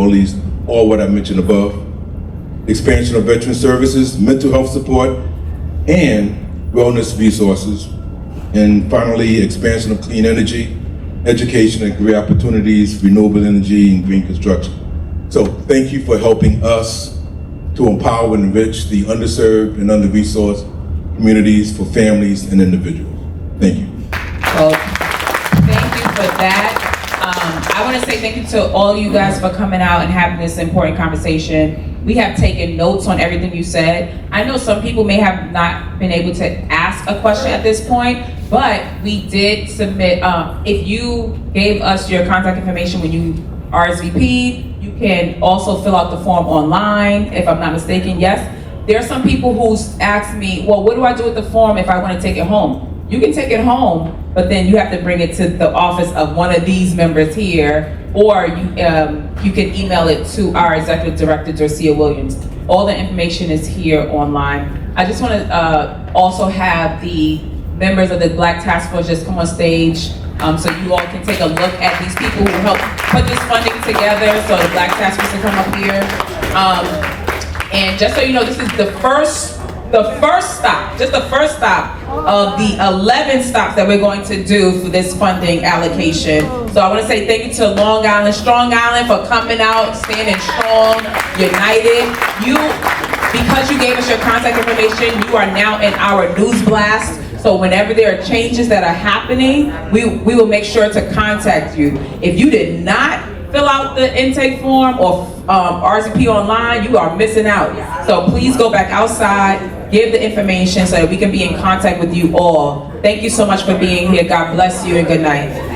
all what I mentioned above. Expansion of veteran services, mental health support, and wellness resources. And finally, expansion of clean energy, education and career opportunities, renewable energy, and green construction. So thank you for helping us to empower and enrich the underserved and under-resourced communities for families and individuals. Thank you. Well, thank you for that. I want to say thank you to all you guys for coming out and having this important conversation. We have taken notes on everything you said. I know some people may have not been able to ask a question at this point, but we did submit, if you gave us your contact information when you RSVP'd, you can also fill out the form online, if I'm not mistaken. Yes, there are some people who ask me, well, what do I do with the form if I want to take it home? You can take it home, but then you have to bring it to the office of one of these members here, or you can email it to our Executive Director, Dorcia Williams. All the information is here online. I just want to also have the members of the Black Task Force just come on stage so you all can take a look at these people who helped put this funding together. So the Black Task Force can come up here. And just so you know, this is the first the first stop, just the first stop of the 11 stops that we're going to do for this funding allocation. So I want to say thank you to Long Island, Strong Island for coming out, standing strong, united. Because you gave us your contact information, you are now in our news blast. So whenever there are changes that are happening, we will make sure to contact you. If you did not fill out the intake form or RSVP online, you are missing out. So please go back outside, give the information so that we can be in contact with you all. Thank you so much for being here. God bless you and good night.